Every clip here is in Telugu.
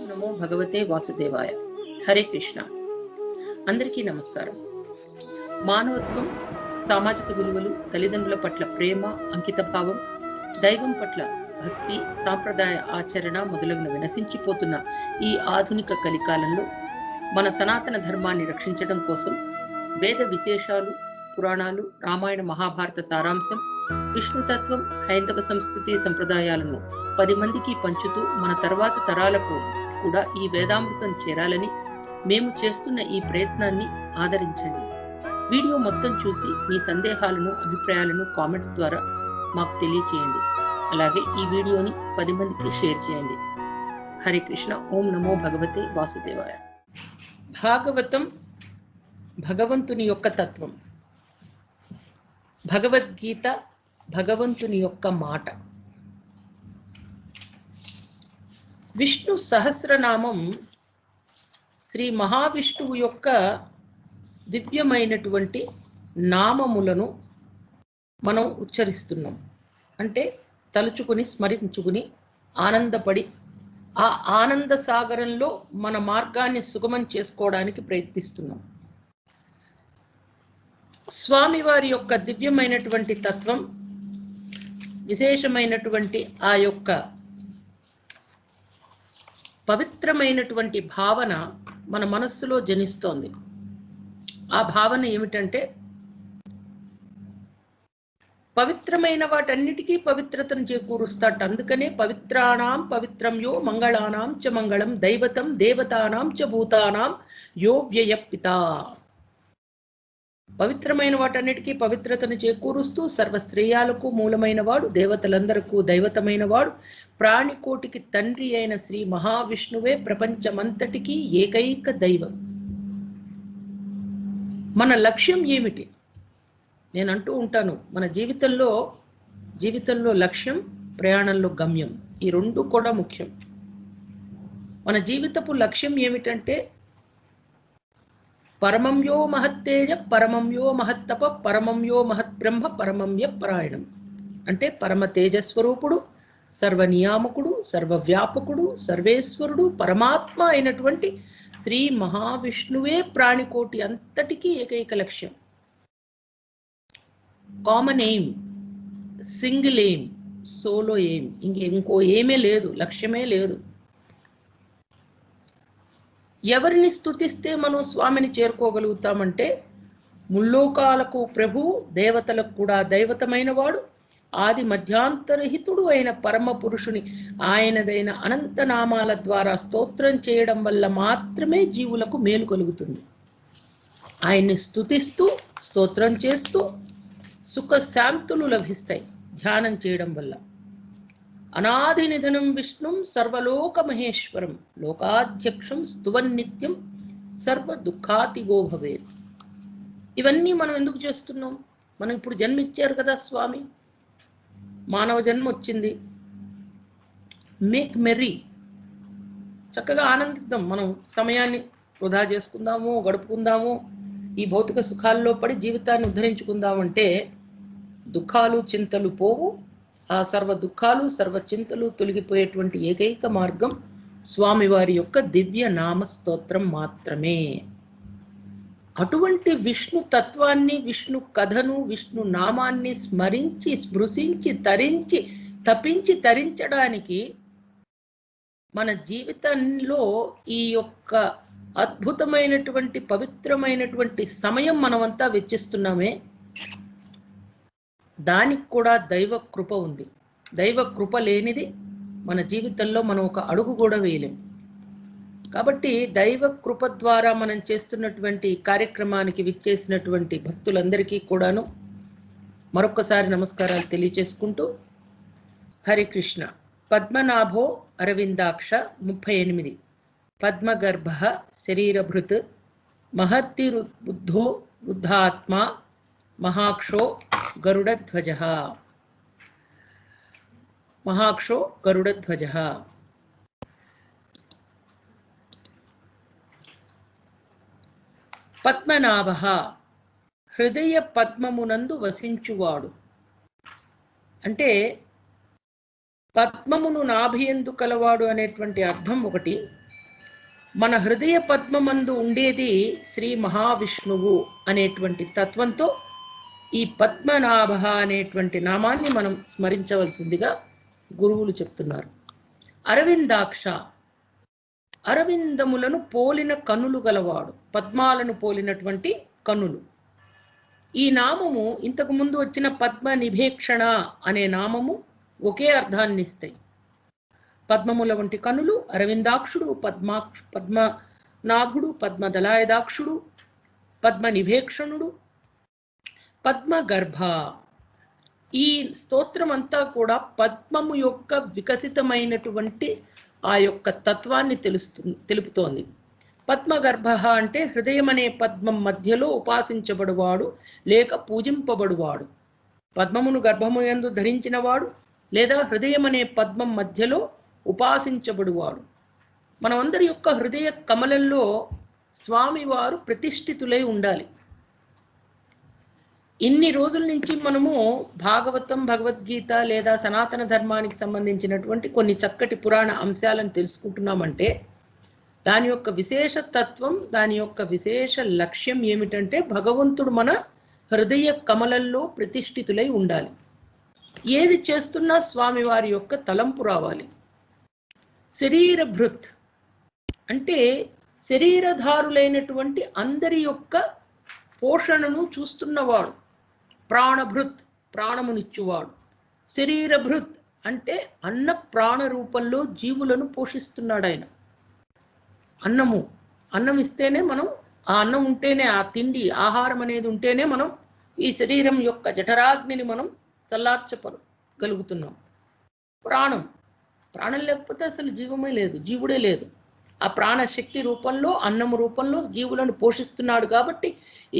నమో భగవతే వాసుదేవాయ. హరే కృష్ణ. అందరికీ నమస్కారం. మానవత్వం, సామాజిక విలువలు, తల్లిదండ్రుల పట్ల ప్రేమ, అంకితభావం, దైవం పట్ల భక్తి, సాంప్రదాయ ఆచరణ మొదలగునవి నశించిపోతున్న ఈ ఆధునిక కలికాలంలో మన సనాతన ధర్మాన్ని రక్షించడం కోసం వేద విశేషాలు, పురాణాలు, రామాయణ మహాభారత సారాంశం, విష్ణుతత్వం, హైందవ సంస్కృతి సంప్రదాయాలను 10 మందికి పంచుతూ మన తర్వాత తరాలకు కూడా ఈ వేదామృతం చేరాలని మేము చేస్తున్న ఈ ప్రయత్నాన్ని ఆదరించండి. వీడియో మొత్తం చూసి మీ సందేహాలను, అభిప్రాయాలను కామెంట్స్ ద్వారా మాకు తెలియచేయండి. అలాగే ఈ వీడియోని 10 మందికి షేర్ చేయండి. హరే కృష్ణ. ఓం నమో భగవతే వాసుదేవాయ. భాగవతం భగవంతుని యొక్క తత్వం. భగవద్గీత భగవంతుని యొక్క మాట. విష్ణు సహస్రనామం శ్రీ మహావిష్ణువు యొక్క దివ్యమైనటువంటి నామములను మనం ఉచ్చరిస్తున్నాం. అంటే తలుచుకుని, స్మరించుకుని, ఆనందపడి ఆ ఆనంద సాగరంలో మన మార్గాన్ని సుగమం చేసుకోవడానికి ప్రయత్నిస్తున్నాం. స్వామివారి యొక్క దివ్యమైనటువంటి తత్వం, విశేషమైనటువంటి ఆ యొక్క పవిత్రమైనటువంటి భావన మన మనస్సులో జనిస్తోంది. ఆ భావన ఏమిటంటే, పవిత్రమైన వాటన్నిటికీ పవిత్రతను చేకూరుస్తాట. అందుకనే పవిత్రాణం పవిత్రం యో మంగళానాం చ మంగళం దైవతం దేవతానాం చ భూతానాం యో వ్యయపిత. పవిత్రమైన వాటన్నిటికీ పవిత్రతను చేకూరుస్తూ సర్వశ్రేయాలకు మూలమైన వాడు, దేవతలందరకు దైవతమైన వాడు, ప్రాణికోటికి తండ్రి అయిన శ్రీ మహావిష్ణువే ప్రపంచమంతటికీ ఏకైక దైవం. మన లక్ష్యం ఏమిటి? నేను అంటూ ఉంటాను, మన జీవితంలో లక్ష్యం, ప్రయాణంలో గమ్యం, ఈ రెండు కూడా ముఖ్యం. మన జీవితపు లక్ష్యం ఏమిటంటే, పరమంయో మహత్తేజ, పరమంయో మహత్తప, పరమంయో మహద్బ్రహ్మ, పరమంయ పరాయణం. అంటే పరమ తేజస్వరూపుడు, సర్వనియామకుడు, సర్వవ్యాపకుడు, సర్వేశ్వరుడు, పరమాత్మ అయినటువంటి శ్రీ మహావిష్ణువే ప్రాణికోటి అంతటికీ ఏకైక లక్ష్యం. Common aim, single aim, solo aim. ఇంకో ఏమే లేదు, లక్ష్యమే లేదు. ఎవరిని స్తుతిస్తే మనం స్వామిని చేరుకోగలుగుతామంటే, ముల్లోకాలకు ప్రభు, దేవతలకు కూడా దైవతమైన వాడు, ఆది మధ్యాంతరహితుడు అయిన పరమ పురుషుని ఆయనదైన అనంతనామాల ద్వారా స్తోత్రం చేయడం వల్ల మాత్రమే జీవులకు మేలు కలుగుతుంది. ఆయన్ని స్తుతిస్తూ, స్తోత్రం చేస్తూ సుఖశాంతులు లభిస్తాయి ధ్యానం చేయడం వల్ల. అనాది నిధనం విష్ణుం సర్వలోక మహేశ్వరం లోకాధ్యక్షం స్తువన్నిత్యం సర్వ దుఃఖాతిగో భవేత్. ఇవన్నీ మనం ఎందుకు చేస్తున్నాం? మనం ఇప్పుడు జన్మ ఇచ్చారు కదా స్వామి, మానవ జన్మ వచ్చింది. మేక్ మెర్రీ, చక్కగా ఆనందిద్దాం. మనం సమయాన్ని వృధా చేసుకుందాము, గడుపుకుందాము, ఈ భౌతిక సుఖాల్లో పడి జీవితాన్ని ఉద్ధరించుకుందామంటే దుఃఖాలు, చింతలు పోవు. ఆ సర్వ దుఃఖాలు, సర్వ చింతలు తొలగిపోయేటువంటి ఏకైక మార్గం స్వామివారి యొక్క దివ్య నామ స్తోత్రం మాత్రమే. అటువంటి విష్ణు తత్వాన్ని, విష్ణు కథను, విష్ణు నామాన్ని స్మరించి, స్పృశించి, తరించి, తపించి తరించడానికి మన జీవితంలో ఈ యొక్క అద్భుతమైనటువంటి పవిత్రమైనటువంటి సమయం మనమంతా వెచ్చిస్తున్నామే, దానికి కూడా దైవ కృప ఉంది. దైవ కృప లేనిది మన జీవితంలో మనం ఒక అడుగు కూడా వేయలేం. కాబట్టి దైవ కృప ద్వారా మనం చేస్తున్నటువంటి కార్యక్రమానికి విచ్చేసినటువంటి భక్తులందరికీ కూడాను మరొక్కసారి నమస్కారాలు తెలియచేసుకుంటూ, హరి కృష్ణ. పద్మనాభో అరవిందాక్ష 38. పద్మగర్భ శరీరభృత్ మహర్తిరుద్ధో బుద్ధాత్మ మహాక్షో గరుడధ్వజ. మహాక్షో గరుడధ్వజ. పద్మనాభ హృదయ పద్మమునందు వసించువాడు. అంటే పద్మమును నాభియందు కలవాడు అనేటువంటి అర్థం ఒకటి, మన హృదయ పద్మమందు ఉండేది శ్రీ మహావిష్ణువు అనేటువంటి తత్వంతో ఈ పద్మనాభ అనేటువంటి నామాన్ని మనం స్మరించవలసిందిగా గురువులు చెప్తున్నారు. అరవిందాక్ష, అరవిందములను పోలిన కనులు గలవాడు, పద్మాలను పోలినటువంటి కనులు. ఈ నామము ఇంతకు ముందు వచ్చిన పద్మ నిభేక్షణ అనే నామము ఒకే అర్థాన్ని ఇస్తాయి. పద్మముల వంటి కనులు, అరవిందాక్షుడు, పద్మనాభుడు, పద్మదళాయదాక్షుడు, పద్మ నిభేక్షణుడు, పద్మగర్భ. ఈ స్తోత్రం అంతా కూడా పద్మము యొక్క వికసితమైనటువంటి ఆ యొక్క తత్వాన్ని తెలుపుతోంది. పద్మగర్భ అంటే హృదయం అనే పద్మం మధ్యలో ఉపాసించబడువాడు లేక పూజింపబడువాడు. పద్మమును గర్భము యందు ధరించినవాడు లేదా హృదయం అనే పద్మం మధ్యలో ఉపాసించబడువాడు. మనమందరి యొక్క హృదయ కమలంలో స్వామివారు ప్రతిష్ఠితులై ఉండాలి. ఇన్ని రోజుల నుంచి మనము భాగవతం, భగవద్గీత లేదా సనాతన ధర్మానికి సంబంధించినటువంటి కొన్ని చక్కటి పురాణ అంశాలను తెలుసుకుంటున్నామంటే దాని యొక్క విశేష తత్వం, దాని యొక్క విశేష లక్ష్యం ఏమిటంటే భగవంతుడు మన హృదయ కమలంలో ప్రతిష్ఠితులై ఉండాలి. ఏది చేస్తున్నా స్వామివారి యొక్క తలంపు రావాలి. శరీర భృత్ అంటే శరీరధారులైనటువంటి అందరి యొక్క పోషణను చూస్తున్నవాడు. ప్రాణభృత్ ప్రాణమునిచ్చువాడు. శరీరభృత్ అంటే అన్న ప్రాణ రూపంలో జీవులను పోషిస్తున్నాడు ఆయన. అన్నం ఇస్తేనే మనం, ఆ అన్నం ఉంటేనే, ఆ తిండి ఆహారం అనేది ఉంటేనే మనం ఈ శరీరం యొక్క జఠరాగ్నిని మనం చల్లార్చగలుగుతున్నాం. ప్రాణం లేకపోతే అసలు జీవమే లేదు, జీవుడే లేదు. ఆ ప్రాణశక్తి రూపంలో, అన్నము రూపంలో జీవులను పోషిస్తున్నాడు. కాబట్టి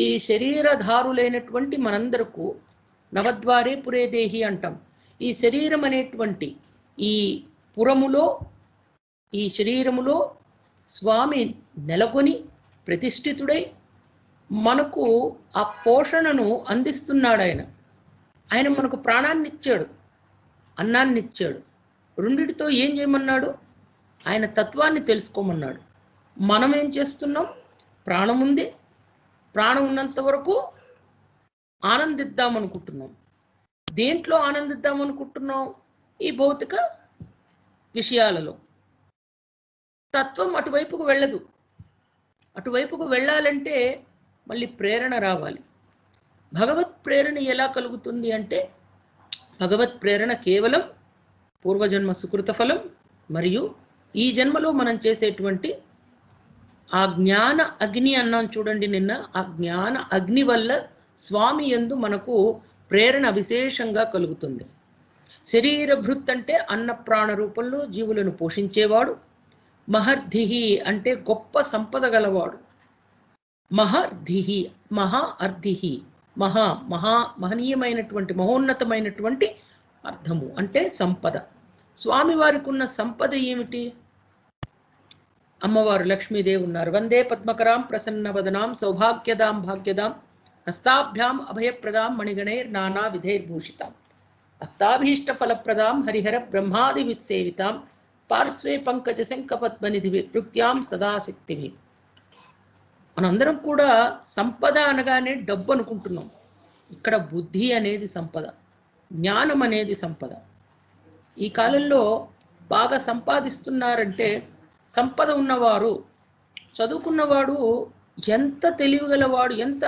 ఈ శరీరధారులైనటువంటి మనందరకు నవద్వారే పురేదేహి అంటాం. ఈ శరీరం అనేటువంటి ఈ పురములో, ఈ శరీరములో స్వామి నెలకొని ప్రతిష్ఠితుడై మనకు ఆ పోషణను అందిస్తున్నాడు. ఆయన మనకు ప్రాణాన్ని ఇచ్చాడు, అన్నాన్ని ఇచ్చాడు. రెండిటితో ఏం చేయమన్నాడు? ఆయన తత్వాన్ని తెలుసుకోమన్నాడు. మనం ఏం చేస్తున్నాం? ప్రాణం ఉంది, ప్రాణం ఉన్నంత వరకు ఆనందిద్దామనుకుంటున్నాం. దేంట్లో ఆనందిద్దామనుకుంటున్నాం? ఈ భౌతిక విషయాలలో. తత్వం అటువైపుకు వెళ్ళదు. అటువైపుకు వెళ్ళాలంటే మళ్ళీ ప్రేరణ రావాలి. భగవత్ ప్రేరణ ఎలా కలుగుతుంది అంటే, భగవత్ ప్రేరణ కేవలం పూర్వజన్మ సుకృత ఫలం మరియు ఈ జన్మలో మనం చేసేటువంటి ఆ జ్ఞాన అగ్ని అన్నాం చూడండి నిన్న. ఆ జ్ఞాన అగ్ని వల్ల స్వామి యందు మనకు ప్రేరణ విశేషంగా కలుగుతుంది. శరీర భృత్ అంటే అన్న ప్రాణ రూపంలో జీవులను పోషించేవాడు. మహర్ధిహి అంటే గొప్ప సంపద గలవాడు. మహర్ధిహి, అర్ధిహి, మహనీయమైనటువంటి, మహోన్నతమైనటువంటి అర్థము అంటే సంపద. స్వామివారికి ఉన్న సంపద ఏమిటి? అమ్మవారు లక్ష్మీదేవి ఉన్నారు. వందే పద్మకరాం ప్రసన్నవదనాం సౌభాగ్యదాం భాగ్యదాం హస్తాభ్యాం అభయప్రదాం మణిగణైర్ నానా విధైర్భూషితాం భక్తాభీష్ట ఫలప్రదాం హరిహర బ్రహ్మాది విసేవితాం పార్శ్వే పంకజ శంఖ పద్మనిధి నృత్యాం సదాశక్తివి. మనందరం కూడా సంపద అనగానే డబ్బు అనుకుంటున్నాం. ఇక్కడ బుద్ధి అనేది సంపద, జ్ఞానం అనేది సంపద. ఈ కాలంలో బాగా సంపాదిస్తున్నారంటే సంపద ఉన్నవారు, చదువుకున్నవాడు ఎంత తెలివిగలవాడు, ఎంత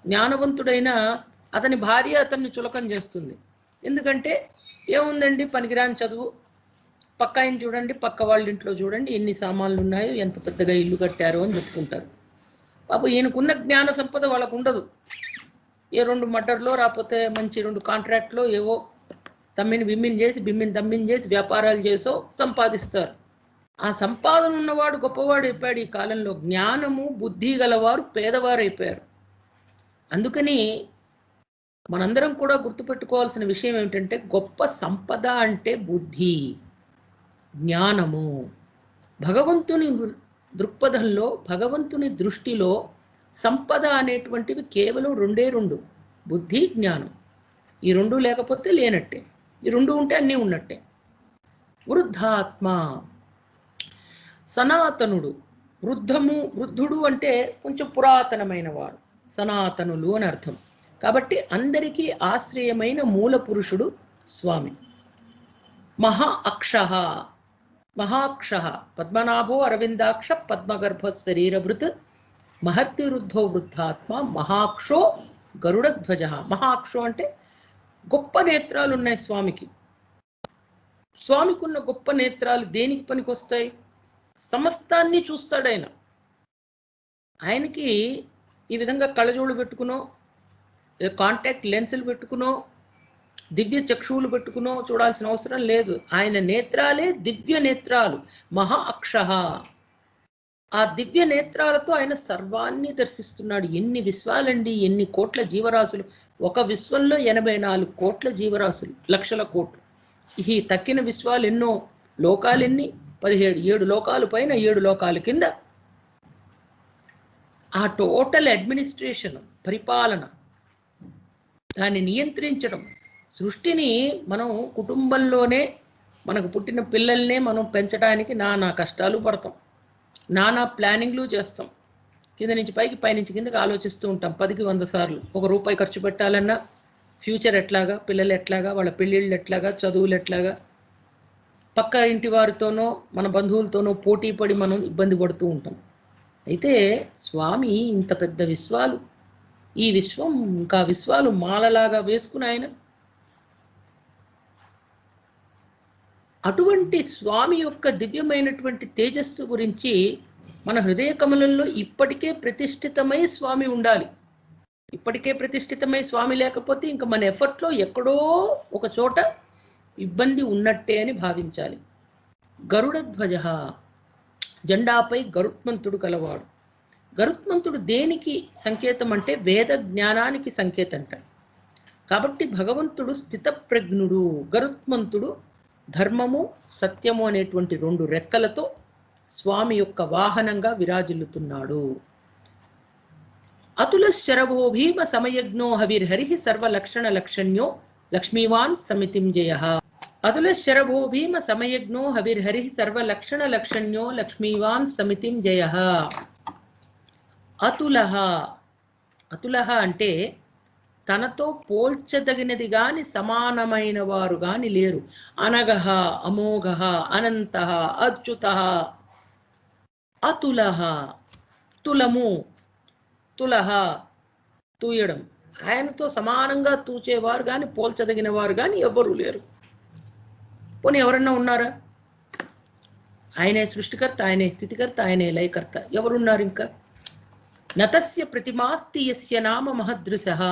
జ్ఞానవంతుడైనా అతని భార్య అతన్ని చులకం చేస్తుంది. ఎందుకంటే ఏముందండి పనికిరాని చదువు, పక్క ఆయన చూడండి, పక్క వాళ్ళ ఇంట్లో చూడండి ఎన్ని సామాన్లు ఉన్నాయో, ఎంత పెద్దగా ఇల్లు కట్టారో అని చెప్పుకుంటారు. పాపం ఈయనకున్న జ్ఞాన సంపద వాళ్ళకు ఉండదు. ఏ 2 మర్డర్లో రాకపోతే మంచి 2 కాంట్రాక్ట్లో ఏవో బిమ్మిని చేసి వ్యాపారాలు చేసో సంపాదిస్తారు. ఆ సంపాదన ఉన్నవాడు గొప్పవాడు అయిపోయాడు. ఈ కాలంలో జ్ఞానము బుద్ధి గలవారు పేదవారు అయిపోయారు. అందుకని మనందరం కూడా గుర్తుపెట్టుకోవాల్సిన విషయం ఏమిటంటే, గొప్ప సంపద అంటే బుద్ధి, జ్ఞానము. భగవంతుని దృక్పథంలో, భగవంతుని దృష్టిలో సంపద అనేటువంటివి కేవలం 2 బుద్ధి, జ్ఞానం. ఈ 2 లేకపోతే లేనట్టే. ఈ రెండు ఉంటే అన్నీ ఉన్నట్టే. వృద్ధాత్మ, సనాతనుడు. వృద్ధుడు అంటే కొంచెం పురాతనమైన వారు, సనాతనులు అని అర్థం. కాబట్టి అందరికీ ఆశ్రయమైన మూల పురుషుడు స్వామి. మహాక్ష పద్మనాభో అరవిందాక్ష పద్మగర్భ శరీరభృత్ మహర్తివృద్ధో వృద్ధాత్మ మహాక్షో గరుడధ్వజ. మహాక్షో అంటే గొప్ప నేత్రాలు ఉన్నాయి స్వామికి. స్వామికి ఉన్న గొప్ప నేత్రాలు దేనికి పనికొస్తాయి? సమస్తాన్ని చూస్తాడు ఆయన. ఆయనకి ఈ విధంగా కళ్ళజోళ్ళు పెట్టుకునో, కాంటాక్ట్ లెన్సులు పెట్టుకునో, దివ్య చక్షువులు పెట్టుకునో చూడాల్సిన అవసరం లేదు. ఆయన నేత్రాలే దివ్య నేత్రాలు. మహా అక్షః. ఆ దివ్య నేత్రాలతో ఆయన సర్వాన్ని దర్శిస్తున్నాడు. ఎన్ని విశ్వాలండి, ఎన్ని కోట్ల జీవరాశులు. ఒక విశ్వంలో 84 కోట్ల జీవరాశులు, లక్షల కోట్లు. ఈ తక్కిన విశ్వాలు ఎన్నో, లోకాలెన్ని? 17 లోకాలు పైన 7 లోకాల కింద. ఆ టోటల్ అడ్మినిస్ట్రేషన్, పరిపాలన, దాన్ని నియంత్రించడం. సృష్టిని మనం కుటుంబంలోనే మనకు పుట్టిన పిల్లల్నే మనం పెంచడానికి నానా కష్టాలు పడతాం, నానా ప్లానింగ్లు చేస్తాం. కింద నుంచి పైకి, పైనుంచి కిందకి ఆలోచిస్తూ ఉంటాం 10కి 100 సార్లు. ₹1 ఖర్చు పెట్టాలన్నా ఫ్యూచర్ ఎట్లాగా, పిల్లలు ఎట్లాగా, వాళ్ళ పెళ్ళిళ్ళు ఎట్లాగా, చదువులు ఎట్లాగా, పక్క ఇంటి వారితోనో మన బంధువులతోనో పోటీ పడి మనం ఇబ్బంది పడుతూ ఉంటాం. అయితే స్వామి ఇంత పెద్ద విశ్వాలు, ఈ విశ్వం ఇంకా విశ్వాలు మాలలాగా వేసుకుని ఆయన, అటువంటి స్వామి యొక్క దివ్యమైనటువంటి తేజస్సు గురించి మన హృదయ కమలంలో ఇప్పటికే ప్రతిష్ఠితమై స్వామి ఉండాలి. ఇప్పటికే ప్రతిష్ఠితమై స్వామి లేకపోతే ఇంకా మన ఎఫర్ట్లో ఎక్కడో ఒక చోట ఇబ్బంది ఉన్నట్టే అని భావించాలి. గరుడధ్వజ, జెండాపై గరుత్మంతుడు కలవాడు. గరుత్మంతుడు దేనికి సంకేతం అంటే వేద జ్ఞానానికి సంకేతంట. కాబట్టి భగవంతుడు స్థితప్రజ్ఞుడు. గరుత్మంతుడు ధర్మము సత్యము అనేటువంటి 2 రెక్కలతో స్వామి యొక్క వాహనంగా విరాజిల్లుతున్నాడు. అతుల శరభో భీమ సమయజ్ఞో హవిర్హరి సర్వలక్షణ లక్షణ్యో లక్ష్మీవాన్ సమితిం జయ. అతుల శరభో భీమ సమయజ్ఞో హవిర్హరి సర్వలక్షణ లక్షణ్యో లక్ష్మీవాన్ సమితిం జయ. అతులః, అతులః అంటే తనతో పోల్చదగినది గాని సమానమైన వారు గాని లేరు. అనగః, అమోఘః, అనంతః, అచ్యుతః. అతులః, తులము, తులః తూయడం. ఆయనతో సమానంగా తూచేవారు కానీ పోల్చదగిన వారు కానీ ఎవ్వరూ లేరు. పోనీ ఎవరన్నా ఉన్నారా? ఆయనే సృష్టికర్త, ఆయనే స్థితికర్త, ఆయనే లయకర్త. ఎవరున్నారు ఇంకా? నతస్య ప్రతిమాస్తి యస్య నామ మహదృశః.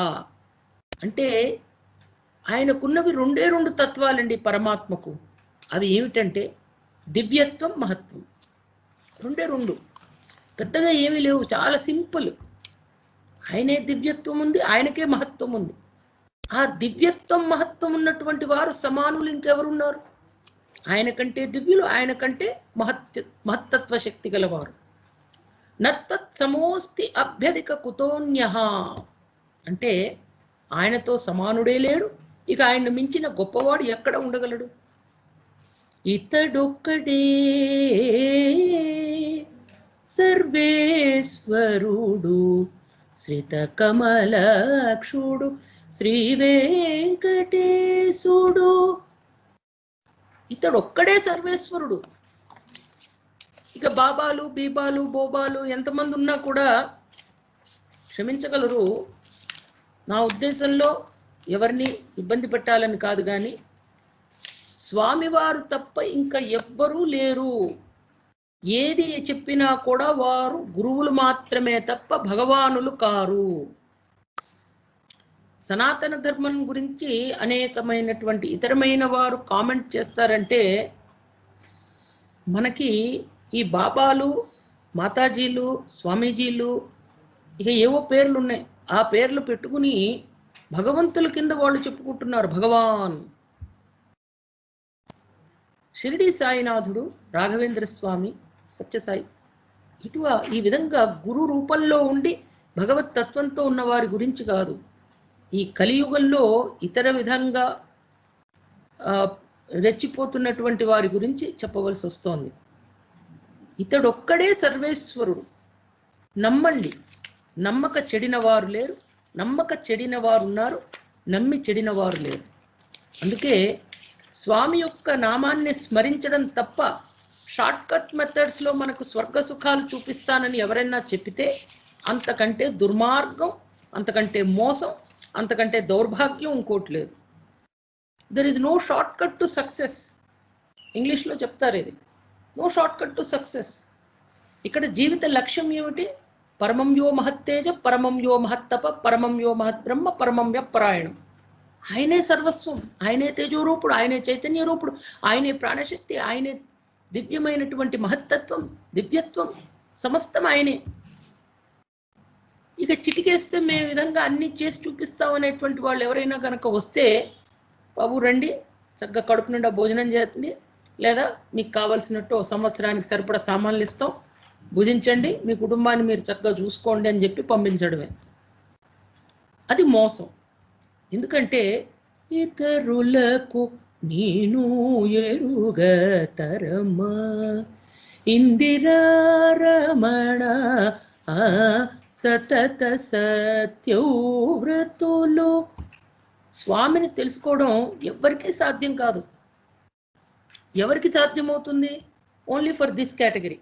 అంటే ఆయనకున్నవి 2 తత్వాలండి పరమాత్మకు. అవి ఏమిటంటే దివ్యత్వం, మహత్వం. 2 పెద్దగా ఏమీ లేవు, చాలా సింపుల్. ఆయనే దివ్యత్వం ఉంది, ఆయనకే మహత్వం ఉంది. ఆ దివ్యత్వం మహత్వం ఉన్నటువంటి వారు సమానులు ఇంకెవరున్నారు? ఆయన కంటే దివ్యులు, ఆయన కంటే మహత్తత్వ శక్తి గలవారు. నత్తత్ సమోస్తి అభ్యధిక కుతోన్యః. అంటే ఆయనతో సమానుడే లేడు, ఇక ఆయన మించిన గొప్పవాడు ఎక్కడ ఉండగలడు? ఇతడొక్కడే సర్వేశ్వరుడు శ్రిత కమలక్షుడు శ్రీ వెంకటేశుడు. ఇతడొక్కడే సర్వేశ్వరుడు. ఇక బాబాలు, బీబాలు, బోబాలు ఎంతమంది ఉన్నా కూడా క్షమించగలరు. నా ఉద్దేశంలో ఎవరిని ఇబ్బంది పెట్టాలని కాదు, కానీ స్వామివారు తప్ప ఇంకా ఎవ్వరూ లేరు. ఏది చెప్పినా కూడా వారు గురువులు మాత్రమే తప్ప భగవానులు కారు. సనాతన ధర్మం గురించి అనేకమైనటువంటి ఇతరమైన వారు కామెంట్ చేస్తారంటే, మనకి ఈ బాబాలు, మాతాజీలు, స్వామీజీలు ఇక ఏవో పేర్లు ఉన్నాయి. ఆ పేర్లు పెట్టుకుని భగవంతుల కింద వాళ్ళు చెప్పుకుంటున్నారు. భగవాన్ షిరిడి సాయినాథుడు, రాఘవేంద్ర స్వామి, సత్యసాయి, ఈ విధంగా గురు రూపంలో ఉండి భగవత్ తత్వంతో ఉన్న వారి గురించి కాదు. ఈ కలియుగంలో ఇతర విధంగా రెచ్చిపోతున్నటువంటి వారి గురించి చెప్పవలసి వస్తోంది. ఇతడొక్కడే సర్వేశ్వరుడు, నమ్మండి. నమ్మక చెడిన వారు లేరు, నమ్మక చెడిన వారు ఉన్నారు, నమ్మి చెడిన వారు లేరు. అందుకే స్వామి యొక్క నామాన్ని స్మరించడం తప్ప షార్ట్ కట్ మెథడ్స్లో మనకు స్వర్గ సుఖాలు చూపిస్తానని ఎవరైనా చెప్పితే అంతకంటే దుర్మార్గం, అంతకంటే మోసం, అంతకంటే దౌర్భాగ్యం ఇంకోటి లేదు. There is no short cut to success. ఇంగ్లీష్లో చెప్తారు ఇది, no short cut to success. ఇక్కడ జీవిత లక్ష్యం ఏమిటి? పరమం యో మహత్తేజ, పరమం యో మహత్తప, పరమం యో మహద్బ్రహ్మ, పరమం వ్యపరాయణం. ఆయనే సర్వస్వం, ఆయనే తేజోరూపుడు, ఆయనే చైతన్య రూపుడు, ఆయనే ప్రాణశక్తి, ఆయనే దివ్యమైనటువంటి మహత్తత్వం, దివ్యత్వం, సమస్తం ఆయనే. ఇక చిటికేస్తే మేము విధంగా అన్ని చేసి చూపిస్తాం అనేటువంటి వాళ్ళు ఎవరైనా కనుక వస్తే, బాబు రండి, చక్కగా కడుపు నిండా భోజనం చేస్తుంది, లేదా మీకు కావాల్సినట్టు సంవత్సరానికి సరిపడా సామాన్లు ఇస్తాం, భుజించండి, మీ కుటుంబాన్ని మీరు చక్కగా చూసుకోండి అని చెప్పి పంపించడమే. అది మోసం. ఎందుకంటే ఇతరులకు నేను ఎరుగతరమా ఇందిరారమణ సతత సత్యవ్రతులు. స్వామిని తెలుసుకోవడం ఎవరికి సాధ్యం కాదు. ఎవరికి సాధ్యమవుతుంది? Only for this category.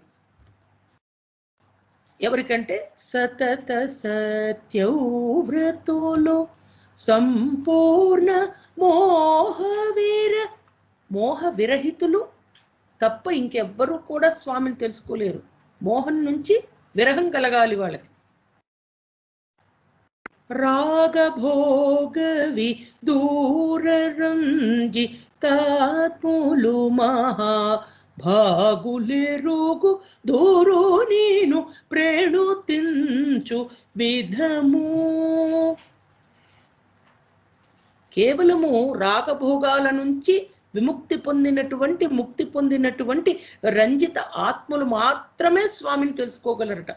ఎవరికంటే సతత సత్యవ్రతులు సంపూర్ణ మోహ విరహితులు తప్ప ఇంకెవ్వరూ కూడా స్వామిని తెలుసుకోలేరు. మోహం నుంచి విరహం కలగాలి వాళ్ళకి. రాగభోగవి దూరరంజి తాత్ములు మహా భాగులెరుగు దూరు నేను ప్రేణుతించు విధము. కేవలము రాగభోగాల నుంచి విముక్తి పొందినటువంటి, ముక్తి పొందినటువంటి రంజిత ఆత్మలు మాత్రమే స్వామిని తెలుసుకోగలరట.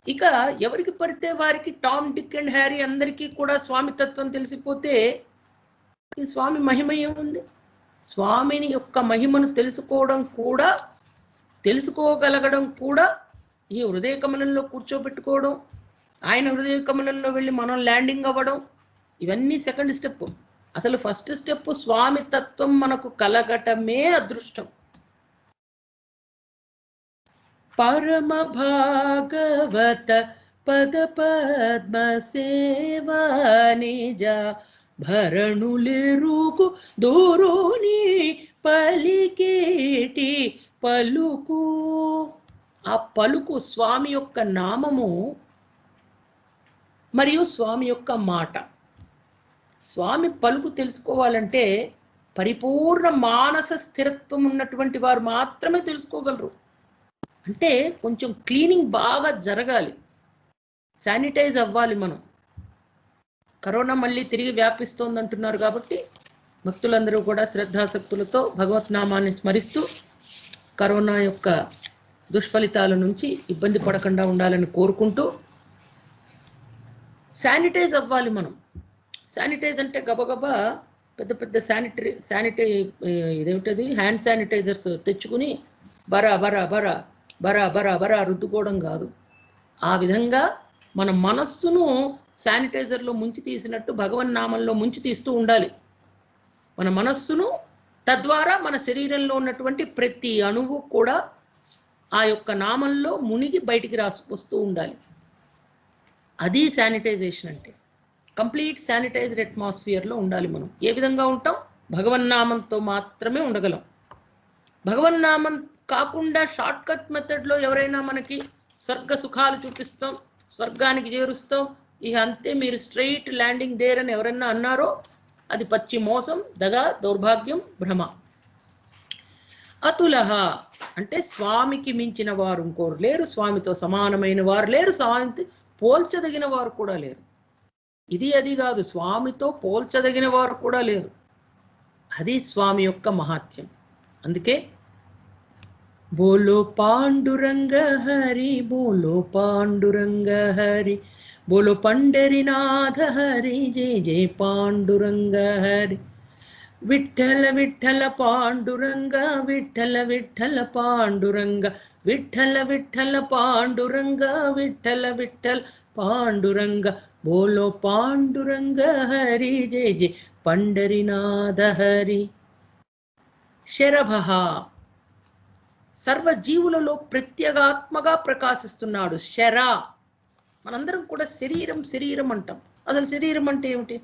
ఇక ఎవరికి పడితే వారికి, టామ్, డిక్ అండ్ హ్యారీ అందరికీ కూడా స్వామి తత్వం తెలిసిపోతే ఈ స్వామి మహిమ ఏముంది? స్వామిని యొక్క మహిమను తెలుసుకోగలగడం కూడా ఈ హృదయ కమలంలో కూర్చోబెట్టుకోవడం, ఆయన హృదయ కమలంలో వెళ్ళి మనం ల్యాండింగ్ అవ్వడం, ఇవన్నీ సెకండ్ స్టెప్. అసలు ఫస్ట్ స్టెప్ స్వామి తత్వం మనకు కలగటమే అదృష్టం. పరమ భాగవత పద పద్మ సేవా నిజ భరణులెరుగు దూరుని పలికేటి పలుకు. ఆ పలుకు స్వామి యొక్క నామము మరియు స్వామి యొక్క మాట. స్వామి పలుకు తెలుసుకోవాలంటే పరిపూర్ణ మానస స్థిరత్వం ఉన్నటువంటి వారు మాత్రమే తెలుసుకోగలరు. అంటే కొంచెం క్లీనింగ్ బాగా జరగాలి, శానిటైజ్ అవ్వాలి. మనం కరోనా మళ్ళీ తిరిగి వ్యాపిస్తోంది అంటున్నారు కాబట్టి భక్తులందరూ కూడా శ్రద్ధాసక్తులతో భగవత్ నామాన్ని స్మరిస్తూ కరోనా యొక్క దుష్ఫలితాల నుంచి ఇబ్బంది పడకుండా ఉండాలని కోరుకుంటూ శానిటైజ్ అవ్వాలి. మనం శానిటైజ్ అంటే గబగబా పెద్ద పెద్ద ఇదేమిటది హ్యాండ్ శానిటైజర్స్ తెచ్చుకుని బరా బరా బరా బరా బరా బరా రుద్దుకోవడం కాదు. ఆ విధంగా మన మనస్సును శానిటైజర్లో ముంచి తీసినట్టు భగవన్నామంలో ముంచి తీస్తూ ఉండాలి మన మనస్సును. తద్వారా మన శరీరంలో ఉన్నటువంటి ప్రతి అణువు కూడా ఆ యొక్క నామంలో మునిగి బయటికి వస్తూ ఉండాలి. అది శానిటైజేషన్ అంటే. కంప్లీట్ శానిటైజ్డ్ అట్మాస్ఫియర్లో ఉండాలి మనం. ఏ విధంగా ఉంటాం? భగవన్నామంతో మాత్రమే ఉండగలం. భగవన్నామం కాకుండా షార్ట్ కట్ మెథడ్లో ఎవరైనా మనకి స్వర్గ సుఖాలు చూపిస్తాం, స్వర్గానికి చేరుస్తాం, ఇక అంతే మీరు స్ట్రైట్ ల్యాండింగ్ దేర్ అని ఎవరైనా అన్నారో అది పచ్చి మోసం, దగా, దౌర్భాగ్యం, భ్రమ. అతులహ అంటే స్వామికి మించిన వారు ఇంకోరు లేరు, స్వామితో సమానమైన వారు లేరు, స్వామితో పోల్చదగిన వారు కూడా లేరు. ఇది అది కాదు, స్వామితో పోల్చదగిన వారు కూడా లేరు. అది స్వామి యొక్క మహాత్యం. అందుకే బోలో పాండురంగ హరి, బోలో పాండురంగ హరి, బోలో పండరినాథ హరి, జయ జయ పాండురంగ హరి. విఠల విఠల పాండురంగ విఠల విఠల పాండురంగ విఠల విఠల పాండురంగ విఠల విఠల పాండురంగ బోలో పాండురంగ హరి జయ జయ పండరినాథ హరి. శరభ సర్వజీవులలో ప్రత్యేగాత్మగా ప్రకాశిస్తున్నాడు. శర మనందరం కూడా శరీరం శరీరం అంటాం. అసలు శరీరం అంటే ఏమిటి?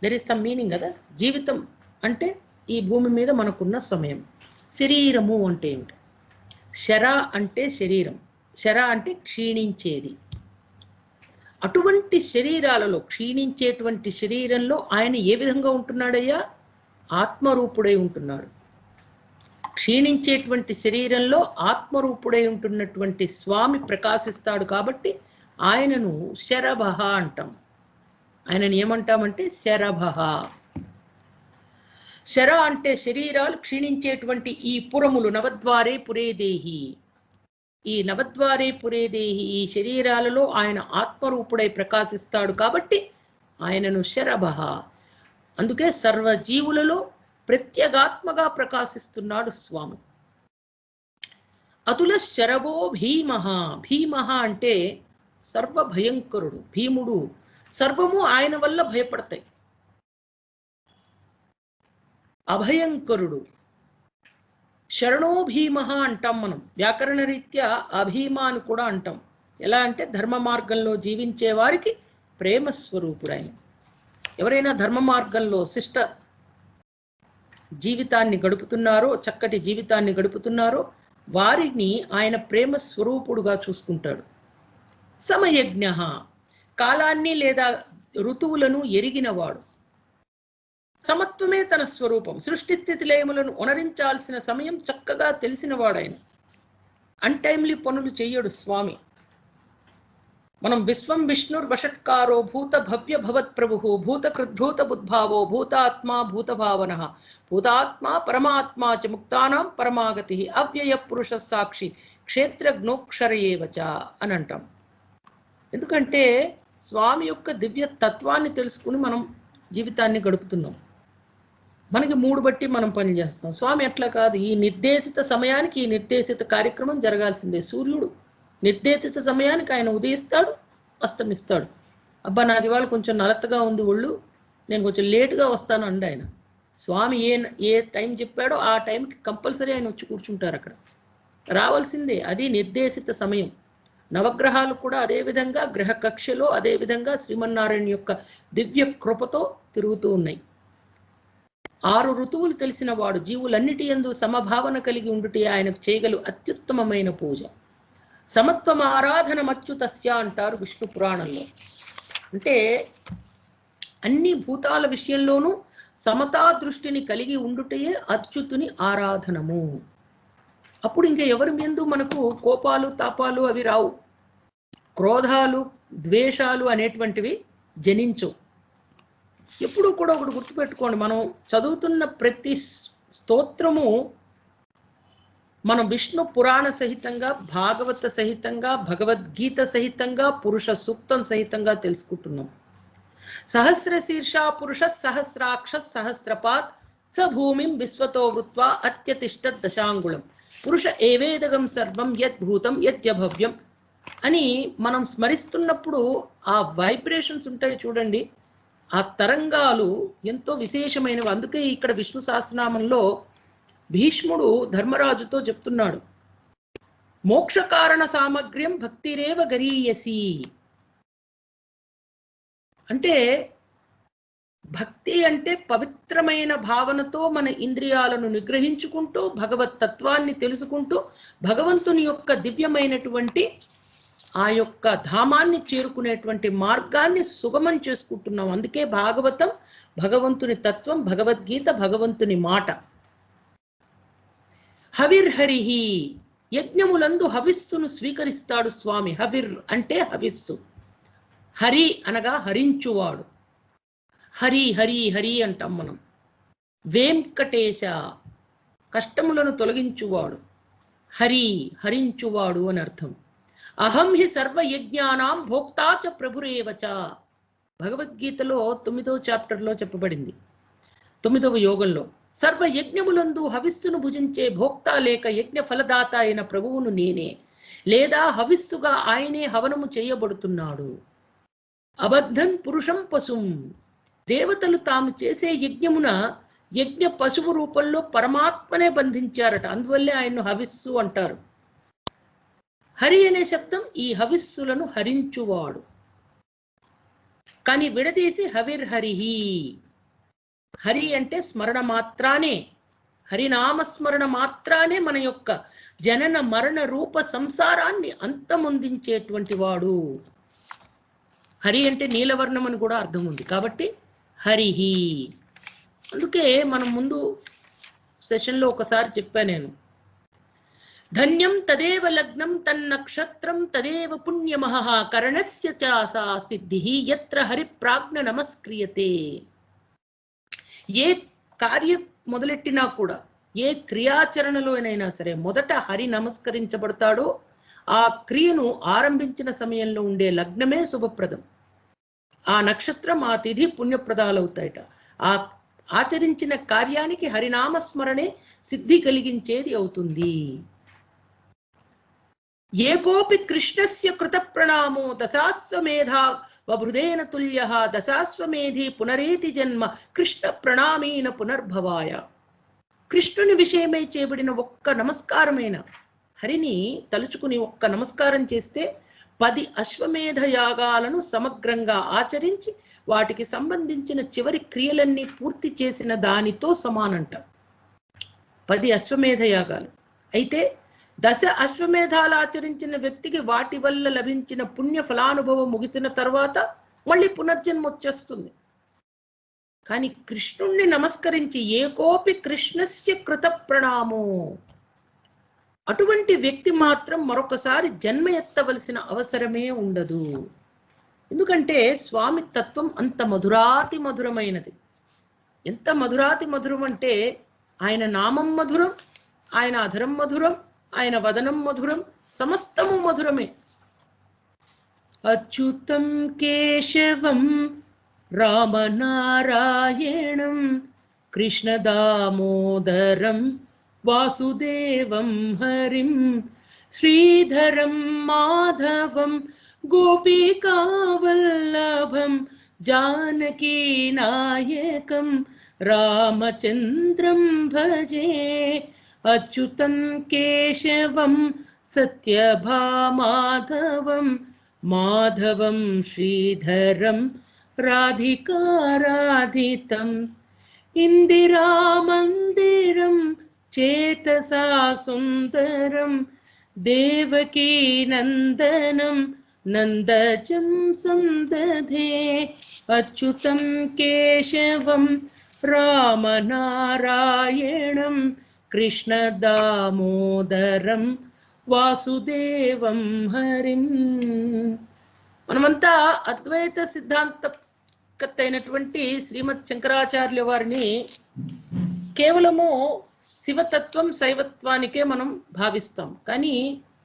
దెర్ ఇస్ సమ్ మీనింగ్ కదా. జీవితం అంటే ఈ భూమి మీద మనకున్న సమయం. శరీరము అంటే ఏమిటి? శర అంటే శరీరం, శర అంటే క్షీణించేది. అటువంటి శరీరాలలో క్షీణించేటువంటి శరీరంలో ఆయన ఏ విధంగా ఉంటున్నాడయ్యా? ఆత్మరూపుడై ఉంటున్నాడు. క్షీణించేటువంటి శరీరంలో ఆత్మరూపుడై ఉంటున్నటువంటి స్వామి ప్రకాశిస్తాడు కాబట్టి ఆయనను శరభ అంటాం. ఆయనను ఏమంటామంటే శరభ. శర అంటే శరీరాలు క్షీణించేటువంటి ఈ పురములు, నవద్వారే పురేదేహి, ఈ నవద్వారే పురేదేహి ఈ శరీరాలలో ఆయన ఆత్మరూపుడై ప్రకాశిస్తాడు కాబట్టి ఆయనను శరభ. అందుకే సర్వజీవులలో ప్రత్యేగాత్మగా ప్రకాశిస్తున్నాడు స్వామి. అతుల శరభో భీమ. భీమ అంటే సర్వభయంకరుడు, భీముడు. సర్వము ఆయన వల్ల భయపడతాయి. అభయంకరుడు. శరణో భీమ అంటాం మనం. వ్యాకరణ రీత్యా అభీమ అని కూడా అంటాం. ఎలా అంటే ధర్మ మార్గంలో జీవించే వారికి ప్రేమ స్వరూపుడు ఆయన. ఎవరైనా ధర్మ మార్గంలో శిష్ట జీవితాన్ని గడుపుతున్నారో, చక్కటి జీవితాన్ని గడుపుతున్నారో వారిని ఆయన ప్రేమ స్వరూపుడుగా చూసుకుంటాడు. సమయజ్ఞ కాలాన్ని లేదా ఋతువులను ఎరిగినవాడు. సమత్వమే తన స్వరూపం. సృష్టి స్థితి లయములను ఉనరించాల్సిన సమయం చక్కగా తెలిసినవాడాయన. అన్టైమ్లీ పనులు చెయ్యడు స్వామి. మనం విశ్వం విష్ణుర్వషట్కారో భూత భవ్య భవత్ ప్రభు భూత కృద్భూత బుద్భావో భూతాత్మా భూతభావన భూతాత్మా పరమాత్మా చ ముక్తానాం పరమాగతి అవ్యయ పురుష సాక్షి క్షేత్రజ్ఞోక్షర ఏవచ అని అంటాం. ఎందుకంటే స్వామి యొక్క దివ్య తత్వాన్ని తెలుసుకుని మనం జీవితాన్ని గడుపుతున్నాం. మనకి మూడు బట్టి మనం పని చేస్తాం. స్వామి అట్లా కాదు. ఈ నిర్దేశిత సమయానికి ఈ నిర్దేశిత కార్యక్రమం జరగాల్సిందే. సూర్యుడు నిర్దేశిత సమయానికి ఆయన ఉదయిస్తాడు, అస్తమిస్తాడు. అబ్బా నాది ఇవాళ కొంచెం నలతగా ఉంది ఒళ్ళు, నేను కొంచెం లేటుగా వస్తాను అండి ఆయన. స్వామి ఏ టైం చెప్పాడో ఆ టైంకి కంపల్సరీ ఆయన వచ్చి కూర్చుంటారు అక్కడ. రావాల్సిందే. అది నిర్దేశిత సమయం. నవగ్రహాలు కూడా అదేవిధంగా గ్రహ కక్షలో అదేవిధంగా శ్రీమన్నారాయణ యొక్క దివ్య కృపతో తిరుగుతూ ఉన్నాయి. 6 ఋతువులు తెలిసిన వాడు జీవులన్నిటి యందు సమభావన కలిగి ఉండుటే ఆయనకు చేయగలు అత్యుత్తమమైన పూజ. సమత్వం ఆరాధన మచ్యుతస్య అంటారు విష్ణు పురాణంలో. అంటే అన్ని భూతాల విషయంలోనూ సమతా దృష్టిని కలిగి ఉండుటయే అచ్యుతుని ఆరాధనము. అప్పుడు ఇంకా ఎవరి మీద మనకు కోపాలు తాపాలు అవి రావు. క్రోధాలు ద్వేషాలు అనేటువంటివి జనించవు. ఎప్పుడూ కూడా ఒకటి గుర్తుపెట్టుకోండి, మనం చదువుతున్న ప్రతి స్తోత్రము మనం విష్ణు పురాణ సహితంగా, భాగవత సహితంగా, భగవద్గీత సహితంగా, పురుష సూక్తం సహితంగా తెలుసుకుంటున్నాం. సహస్ర శీర్ష పురుష సహస్రాక్ష సహస్రపాత్ స భూమిం విశ్వతో వృత్వా అత్యతిష్ట దశాంగుళం పురుష ఏవేదగం సర్వం యద్భూతం యద్యభవ్యం అని మనం స్మరిస్తున్నప్పుడు ఆ వైబ్రేషన్స్ ఉంటాయి చూడండి. ఆ తరంగాలు ఎంతో విశేషమైనవి. అందుకే ఇక్కడ విష్ణు సహస్రనామంలో భీష్ముడు ధర్మరాజుతో చెప్తున్నాడు, మోక్ష కారణ సామగ్ర్యం భక్తిరేవ గరీయసి. అంటే భక్తి అంటే పవిత్రమైన భావనతో మన ఇంద్రియాలను నిగ్రహించుకుంటూ భగవత్ తత్వాన్ని తెలుసుకుంటూ భగవంతుని యొక్క దివ్యమైనటువంటి ఆ యొక్క ధామాన్ని చేరుకునేటువంటి మార్గాన్ని సుగమం చేసుకుంటున్నాం. అందుకే భాగవతం భగవంతుని తత్వం, భగవద్గీత భగవంతుని మాట. హవిర్హరిహి యజ్ఞములందు హవిస్సును స్వీకరిస్తాడు స్వామి. హవిర్ అంటే హవిస్సు. హరి అనగా హరించువాడు. హరి హరి హరి అంటాం మనం. వెంకటేశ కష్టములను తొలగించువాడు. హరి హరించువాడు అని అర్థం. అహం హి సర్వయజ్ఞానాం భోక్తాచ ప్రభురేవచ. భగవద్గీతలో 9వ చాప్టర్లో చెప్పబడింది. 9వ యోగంలో సర్వ యజ్ఞములందు హవిస్సును భుజించే భోక్త లేక యజ్ఞ ఫలదాత అయిన ప్రభువును నేనే, లేదా హవిస్సుగా ఆయనే హవనము చేయబడుతున్నాడు. అబద్ధం పురుషం పశుం, దేవతలు తాము చేసే యజ్ఞమున యజ్ఞ పశువు రూపంలో పరమాత్మనే బంధించారట. అందువల్లే ఆయన్ను హవిస్సు అంటారు. హరి అనే శబ్దం ఈ హవిస్సులను హరించువాడు. కానీ విడదీసి హవిర్హరిహి, హరి అంటే స్మరణ మాత్రానే, హరినామస్మరణ మాత్రానే మన యొక్క జనన మరణ రూప సంసారాన్ని అంతమొందించేటువంటి వాడు. హరి అంటే నీలవర్ణం అని కూడా అర్థం ఉంది కాబట్టి హరిహి. అందుకే మనం ముందు సెషన్లో ఒకసారి చెప్పా నేను, ధన్యం తదేవ లగ్నం తన్నక్షత్రం తదేవ పుణ్యమహః కరణస్య చ సా సిద్ధిః యత్ర హరి ప్రాజ్ఞ నమస్క్రియతే. ఏ కార్యం మొదలెట్టినా కూడా, ఏ క్రియాచరణలోనైనా సరే మొదట హరి నమస్కరించబడతాడో ఆ క్రియను ఆరంభించిన సమయంలో ఉండే లగ్నమే శుభప్రదం. ఆ నక్షత్రం ఆ తిథి పుణ్యప్రదాలవుతాయట. ఆ ఆచరించిన కార్యానికి హరినామస్మరణే సిద్ధి కలిగించేది అవుతుంది. ఏకోపి కృష్ణస్య కృత ప్రణామో దశాశ్వమేధా వభృదేన తుల్య దశాశ్వమేధి పునరేతి జన్మ కృష్ణ ప్రణామీన పునర్భవాయ. కృష్ణుని విషయమై చేయబడిన ఒక్క నమస్కారమైన హరిని తలుచుకుని ఒక్క నమస్కారం చేస్తే 10 అశ్వమేధ యాగాలను సమగ్రంగా ఆచరించి వాటికి సంబంధించిన చివరి క్రియలన్నీ పూర్తి చేసిన దానితో సమానంట 10 అశ్వమేధ యాగాలు. అయితే 10 అశ్వమేధాలు ఆచరించిన వ్యక్తికి వాటి వల్ల లభించిన పుణ్య ఫలానుభవం ముగిసిన తర్వాత మళ్ళీ పునర్జన్మ వచ్చేస్తుంది. కానీ కృష్ణుణ్ణి నమస్కరించి ఏకోపి కృష్ణస్య కృత ప్రణామో, అటువంటి వ్యక్తి మాత్రం మరొకసారి జన్మ ఎత్తవలసిన అవసరమే ఉండదు. ఎందుకంటే స్వామి తత్వం అంత మధురాతి మధురమైనది. ఎంత మధురాతి మధురం అంటే ఆయన నామం మధురం, ఆయన అధరం మధురం, ఆయన వదనం మధురం, సమస్తము మధురమే. అచ్యుతం కేశవం రామనారాయణం కృష్ణ దామోదరం వాసుదేవం హరిం శ్రీధరం మాధవం గోపికావల్లభం జానకీ నాయకం రామచంద్రం భజే. అచ్యుతం కేశవం సత్యభామాధవం మాధవం శ్రీధరం రాధికారాధితం ఇందిరామందిరం చేతసా సుందరం దేవకీ నందనం నందజం సందధే. అచ్యుతం కేశవం రామనారాయణం కృష్ణ దామోదరం వాసుదేవం హరిం. మనమంతా అద్వైత సిద్ధాంతకర్త అయినటువంటి శ్రీమద్ శంకరాచార్యుల వారిని కేవలము శివతత్వం శైవత్వానికే మనం భావిస్తాం. కానీ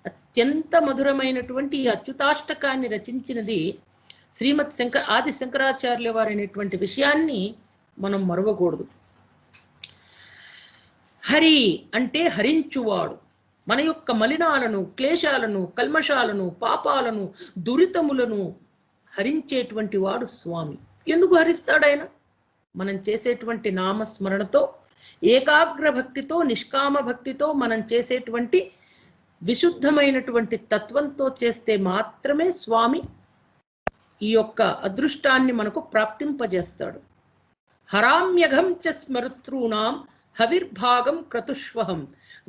అత్యంత మధురమైనటువంటి ఈ అచ్యుతాష్టకాన్ని రచించినది శ్రీమద్ ఆది శంకరాచార్యుల వారు అనేటువంటి విషయాన్ని మనం మరవకూడదు. హరి అంటే హరించువాడు. మన యొక్క మలినాలను, క్లేశాలను, కల్మషాలను, పాపాలను, దురితములను హరించేటువంటి వాడు స్వామి. ఎందుకు హరిస్తాడు ఆయన? మనం చేసేటువంటి నామస్మరణతో, ఏకాగ్ర భక్తితో, నిష్కామ భక్తితో, మనం చేసేటువంటి విశుద్ధమైనటువంటి తత్వంతో చేస్తే మాత్రమే స్వామి ఈ యొక్క అదృష్టాన్ని మనకు ప్రాప్తింపజేస్తాడు. హరామ్యఘం చ స్మరుతృణాం హవిర్భాగం క్రతుష్వహం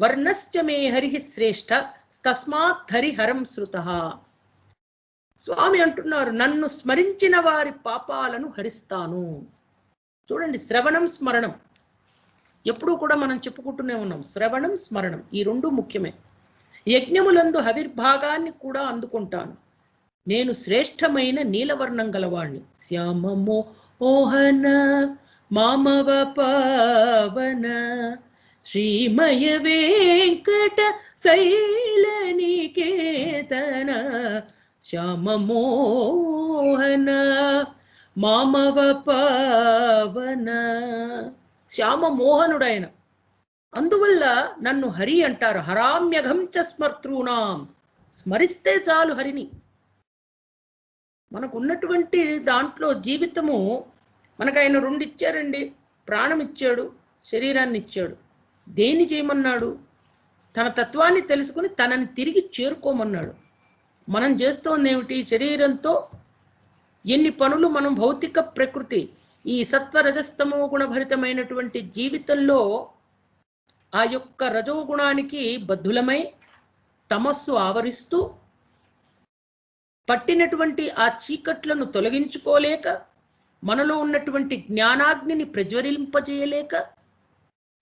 వర్ణశ్చ మే హరి శ్రేష్ఠ తస్మాత్ హరిహరం శృతః. స్వామి అంటున్నారు, నన్ను స్మరించిన వారి పాపాలను హరిస్తాను. చూడండి, శ్రవణం స్మరణం ఎప్పుడూ కూడా మనం చెప్పుకుంటూనే ఉన్నాం. శ్రవణం స్మరణం ఈ రెండు ముఖ్యమే. యజ్ఞములందు హవిర్భాగాన్ని కూడా అందుకుంటాను. నేను శ్రేష్టమైన నీలవర్ణం గలవాణ్ణి. శ్యామమో ఓహన మామవ పవన శ్రీమయ వెంకట శైలనికేతన శ్యామమోహన మామవ పవన. శ్యామ మోహనుడైన. అందువల్ల నన్ను హరి అంటారు. హరామ్యఘం చ స్మర్తృణాం, స్మరిస్తే చాలు హరిని. మనకున్నటువంటి దాంట్లో జీవితము, మనకు ఆయన 2 ఇచ్చారండి. ప్రాణం ఇచ్చాడు, శరీరాన్ని ఇచ్చాడు. దేన్ని చేయమన్నాడు? తన తత్వాన్ని తెలుసుకుని తనని తిరిగి చేరుకోమన్నాడు. మనం చేస్తోంది ఏమిటి? శరీరంతో ఎన్ని పనులు మనం భౌతిక ప్రకృతి, ఈ సత్వరజస్తమో గుణభరితమైనటువంటి జీవితంలో ఆ యొక్క రజోగుణానికి బద్ధులమై తమస్సు ఆవరిస్తూ పట్టినటువంటి ఆ చీకట్లను తొలగించుకోలేక, మనలో ఉన్నటువంటి జ్ఞానాగ్నిని ప్రజ్వలింపజేయలేక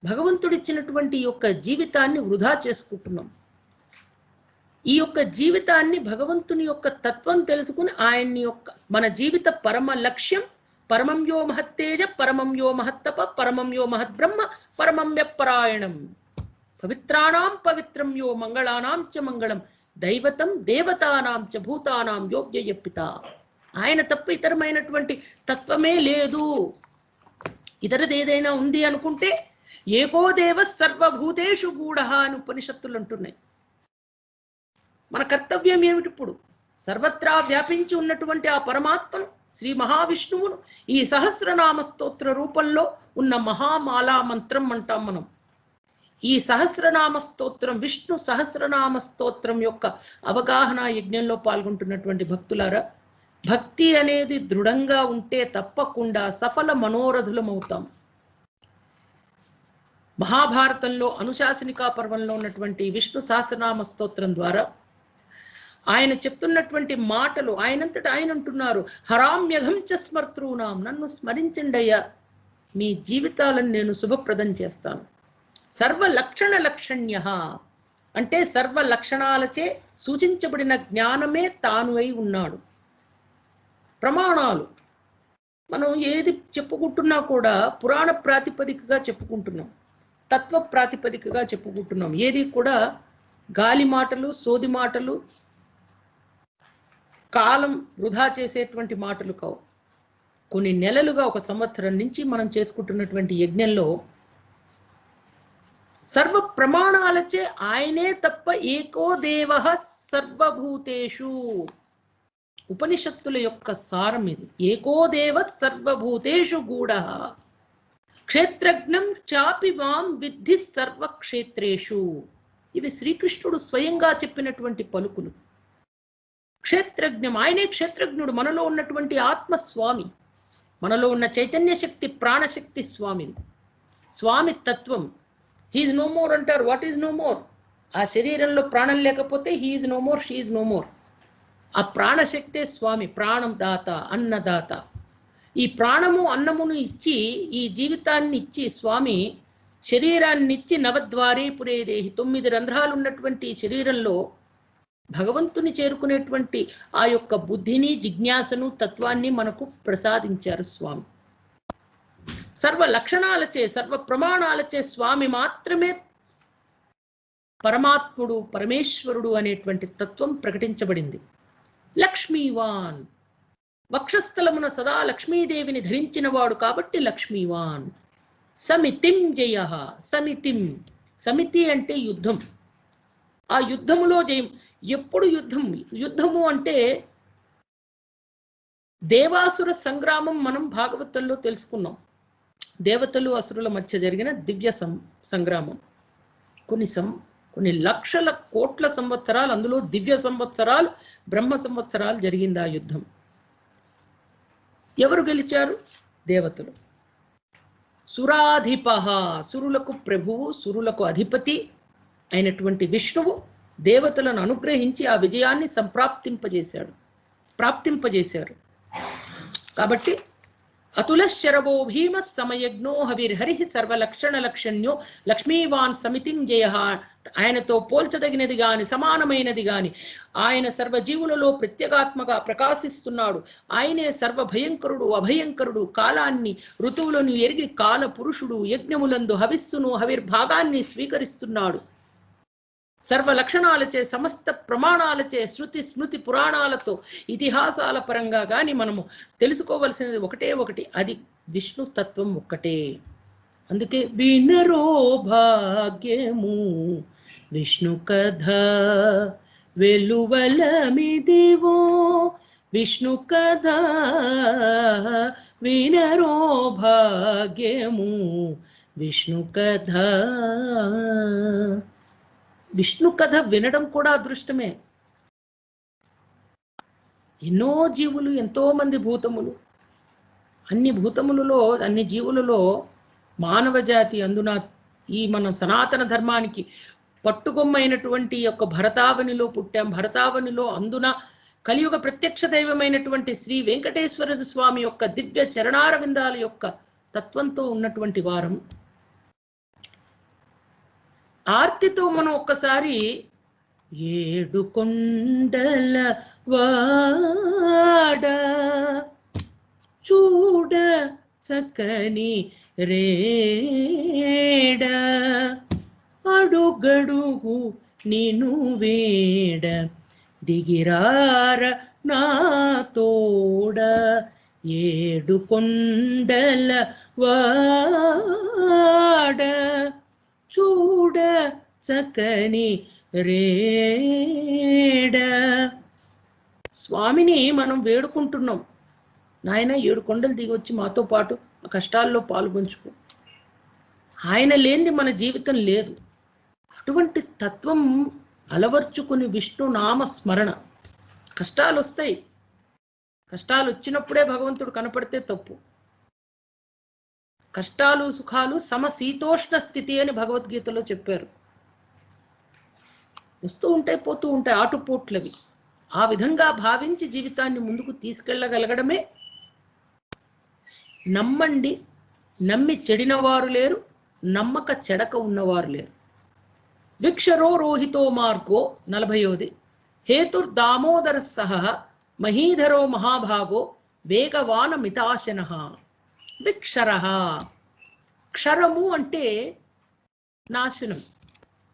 భగవంతుడిచ్చినటువంటి యొక్క జీవితాన్ని వృధా చేసుకుంటున్నాం. ఈ యొక్క జీవితాన్ని భగవంతుని యొక్క తత్వం తెలుసుకుని ఆయన్ని యొక్క మన జీవిత పరమ లక్ష్యం పరమం యో మహత్తేజ, పరమం యో మహత్తప, పరమం యో మహద్బ్రహ్మ, పరమం వ్యపరాయణం, పవిత్రాణాం పవిత్రం యో మంగళానాం చ మంగళం, దైవతం దేవతానాం చ భూతానాం యోగ్యయపిత. ఆయన తప్ప ఇతరమైనటువంటి తత్వమే లేదు. ఇతరది ఏదైనా ఉంది అనుకుంటే ఏకో దేవ సర్వభూతేషు గూఢ అని ఉపనిషత్తులు అంటున్నాయి. మన కర్తవ్యం ఏమిటి? ఇప్పుడు సర్వత్రా వ్యాపించి ఉన్నటువంటి ఆ పరమాత్మను, శ్రీ మహావిష్ణువును ఈ సహస్రనామ స్తోత్ర రూపంలో ఉన్న మహామాలా మంత్రం అంటాం మనం. ఈ సహస్రనామ స్తోత్రం, విష్ణు సహస్రనామ స్తోత్రం యొక్క అవగాహన యజ్ఞంలో పాల్గొంటున్నటువంటి భక్తులారా, భక్తి అనేది దృఢంగా ఉంటే తప్పకుండా సఫల మనోరథులమవుతాం. మహాభారతంలో అనుశాసనికా పర్వంలో ఉన్నటువంటి విష్ణు సహస్రనామ స్తోత్రం ద్వారా ఆయన చెప్తున్నటువంటి మాటలు, ఆయనంతటా ఆయన అంటున్నారు, హరామ్యఘం చ స్మర్తృణాం, నన్ను స్మరించండయ్యా, మీ జీవితాలను నేను శుభప్రదం చేస్తాను. సర్వలక్షణ లక్షణ్య అంటే సర్వ లక్షణాలచే సూచించబడిన జ్ఞానమే తాను అయి ఉన్నాడు. ప్రమాణాలు మనం ఏది చెప్పుకుంటున్నా కూడా పురాణ ప్రాతిపదికగా చెప్పుకుంటున్నాం, తత్వ ప్రాతిపదికగా చెప్పుకుంటున్నాం. ఏది కూడా గాలి మాటలు, సోది మాటలు, కాలం వృధా చేసేటువంటి మాటలు కావు. కొన్ని నెలలుగా, 1 సంవత్సరం నుంచి మనం చేసుకుంటున్నటువంటి యజ్ఞంలో సర్వ ప్రమాణాలచే ఆయనే తప్ప ఏకో దేవ సర్వభూతేషు, ఉపనిషత్తుల యొక్క సారం ఇది. ఏకో దేవ సర్వభూతేషు గూఢ, క్షేత్రజ్ఞం చాపి మాం విద్ధి సర్వక్షేత్రేషు. ఇవి శ్రీకృష్ణుడు స్వయంగా చెప్పినటువంటి పలుకులు. క్షేత్రజ్ఞం, ఆయనే క్షేత్రజ్ఞుడు. మనలో ఉన్నటువంటి ఆత్మస్వామి, మనలో ఉన్న చైతన్య శక్తి, ప్రాణశక్తి స్వామిది. స్వామి తత్వం. హీఈస్ నో మోర్ అంటారు. What is no more? ఆ శరీరంలో ప్రాణం లేకపోతే he's no more, she's no more. ఆ ప్రాణశక్తే స్వామి, ప్రాణం దాత, అన్నదాత. ఈ ప్రాణము అన్నమును ఇచ్చి, ఈ జీవితాన్ని ఇచ్చి స్వామి శరీరాన్ని ఇచ్చి, నవద్వారే పురే దేహి, 9 రంధ్రాలు ఉన్నటువంటి శరీరంలో భగవంతుని చేరుకునేటువంటి ఆ యొక్క బుద్ధిని, జిజ్ఞాసను, తత్వాన్ని మనకు ప్రసాదించారు స్వామి. సర్వ లక్షణాలచే, సర్వ ప్రమాణాలచే స్వామి మాత్రమే పరమాత్ముడు, పరమేశ్వరుడు అనేటువంటి తత్వం ప్రకటించబడింది. లక్ష్మీవాన్, వక్షస్థలమున సదా లక్ష్మీదేవిని ధరించిన వాడు కాబట్టి లక్ష్మీవాన్. సమితిం జయ, సమితిం, సమితి అంటే యుద్ధం. ఆ యుద్ధములో జయం. ఎప్పుడు యుద్ధము అంటే దేవాసుర సంగ్రామం మనం భాగవతంలో తెలుసుకున్నాం. దేవతలు అసురుల మధ్య జరిగిన దివ్య సంగ్రామం. కొన్ని లక్షల కోట్ల సంవత్సరాలు, అందులో దివ్య సంవత్సరాలు, బ్రహ్మ సంవత్సరాలు జరిగింది ఆ యుద్ధం. ఎవరు గెలిచారు? దేవతలు. సురాధిప, సురులకు ప్రభువు, సురులకు అధిపతి అయినటువంటి విష్ణువు దేవతలను అనుగ్రహించి ఆ విజయాన్ని ప్రాప్తింపజేశారు. కాబట్టి అతుల శరవో భీమ సమయజ్ఞో హవిర్హరి సర్వలక్షణ లక్షణ్యో లక్ష్మీవాన్ సమితిం జయ. ఆయనతో పోల్చదగినది గాని, సమానమైనది గాని, ఆయన సర్వజీవులలో ప్రత్యేగాత్మగా ప్రకాశిస్తున్నాడు. ఆయనే సర్వభయంకరుడు, అభయంకరుడు, కాలాన్ని, ఋతువులను ఎరిగి కాల పురుషుడు, యజ్ఞములందు హవిస్సును, హవిర్భాగాన్ని స్వీకరిస్తున్నాడు. సర్వ లక్షణాలచే, సమస్త ప్రమాణాలచే, శృతి స్మృతి పురాణాలతో, ఇతిహాసాల పరంగా కానీ మనము తెలుసుకోవలసినది ఒకటే ఒకటి, అది విష్ణు తత్వం ఒక్కటే. అందుకే వినరో భాగ్యము విష్ణు కథ వెలువలమిదివో విష్ణు కథ వినరో భాగ్యము విష్ణు కథ. విష్ణు కథ వినడం కూడా అదృష్టమే. ఎన్నో జీవులు, ఎంతో మంది భూతములు, అన్ని భూతములలో, అన్ని జీవులలో మానవ జాతి, అందున ఈ మనం సనాతన ధర్మానికి పట్టుకొమ్మైనటువంటి యొక్క భరతావనిలో పుట్టాం. భరతావనిలో అందున కలియుగ ప్రత్యక్ష దైవమైనటువంటి శ్రీ వెంకటేశ్వర స్వామి యొక్క దివ్య చరణారవిందాల యొక్క తత్వంతో ఉన్నటువంటి వారం. ఆర్తితో మనం ఒక్కసారి ఏడు కొండల వాడ చూడ చక్కని రేడ అడుగడుగు నిను వేడ దిగిరార నా తోడ ఏడు కొండల వాడ చూడ చక్కని రేడ. స్వామిని మనం వేడుకుంటున్నాం, నాయన 7 కొండలు దిగి వచ్చి మాతో పాటు ఆ కష్టాల్లో పాల్గొంచుకో. ఆయన లేనిది మన జీవితం లేదు. అటువంటి తత్వం అలవర్చుకుని విష్ణు నామ స్మరణ. కష్టాలు వస్తాయి, కష్టాలు వచ్చినప్పుడే భగవంతుడు కనపడితే తప్పు. కష్టాలు సుఖాలు సమశీతోష్ణ స్థితి అని భగవద్గీతలో చెప్పారు. వస్తూ ఉంటాయి, పోతూ ఉంటాయి, ఆటుపోట్లవి. ఆ విధంగా భావించి జీవితాన్ని ముందుకు తీసుకెళ్ళగలగడమే. నమ్మండి, నమ్మి చెడినవారు లేరు, నమ్మక చెడక ఉన్నవారు లేరు. విక్షరో రోహితో మార్గో 40వ హేతుర్దామోదర సహ మహీధరో మహాభాగో వేగవాన మితాశన. విక్షర, క్షరము అంటే నాశనం,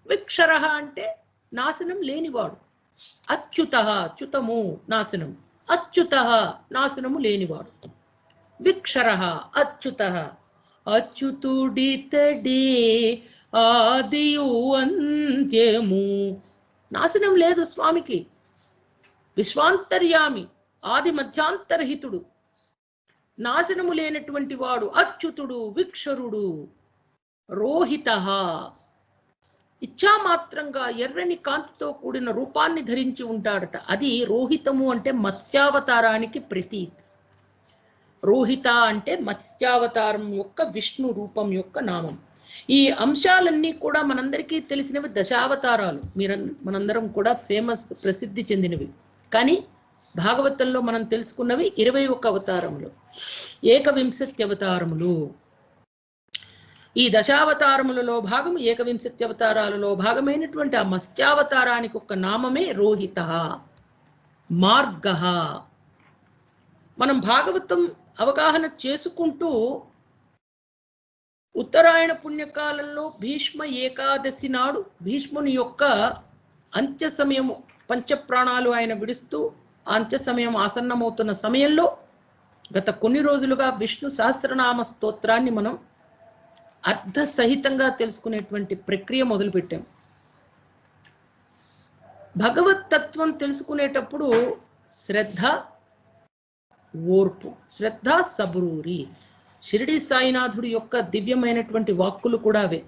విక్షర అంటే నాశనం లేనివాడు. అచ్యుత, చ్యుతము నాశనం, అచ్యుత నాశనము లేనివాడు. విక్షర అచ్యుత, అచ్యుతుడితడే ఆదియు అంత్యము. నాశనం లేదు స్వామికి. విశ్వాంతర్యామి, ఆది మధ్యాంతరహితుడు, నాశనము లేనటువంటి వాడు, అచ్యుతుడు, విక్షరుడు. రోహిత, ఇచ్చామాత్రంగా ఎర్రని కాంతితో కూడిన రూపాన్ని ధరించి ఉంటాడట. అది రోహితము అంటే మత్స్యావతారానికి ప్రతీక. రోహిత అంటే మత్స్యావతారం యొక్క విష్ణు రూపం యొక్క నామం. ఈ అంశాలన్నీ కూడా మనందరికీ తెలిసినవి దశావతారాలు, మనందరం కూడా ఫేమస్, ప్రసిద్ధి చెందినవి. కానీ భాగవతంలో మనం తెలుసుకున్నవి 21 అవతారములు, 21 అవతారములు. ఈ దశావతారములలో భాగం 21 అవతారాలలో భాగమైనటువంటి ఆ మత్స్యావతారానికి ఒక నామమే రోహిత, మార్గ. మనం భాగవతం అవగాహన చేసుకుంటూ ఉత్తరాయణ పుణ్యకాలంలో భీష్మ ఏకాదశి నాడు భీష్ముని యొక్క అంత్య సమయము, పంచప్రాణాలు ఆయన విడుస్తూ అంత్య సమయం ఆసన్నమవుతున్న సమయంలో గత కొన్ని రోజులుగా విష్ణు సహస్రనామ స్తోత్రాన్ని మనం అర్థ సహితంగా తెలుసుకునేటువంటి ప్రక్రియ మొదలుపెట్టాం. భగవత్ తత్వం తెలుసుకునేటప్పుడు శ్రద్ధ, ఓర్పు, శ్రద్ధ సబూరి. షిరిడి సాయినాథుడి యొక్క దివ్యమైనటువంటి వాక్కులు కూడా అవే.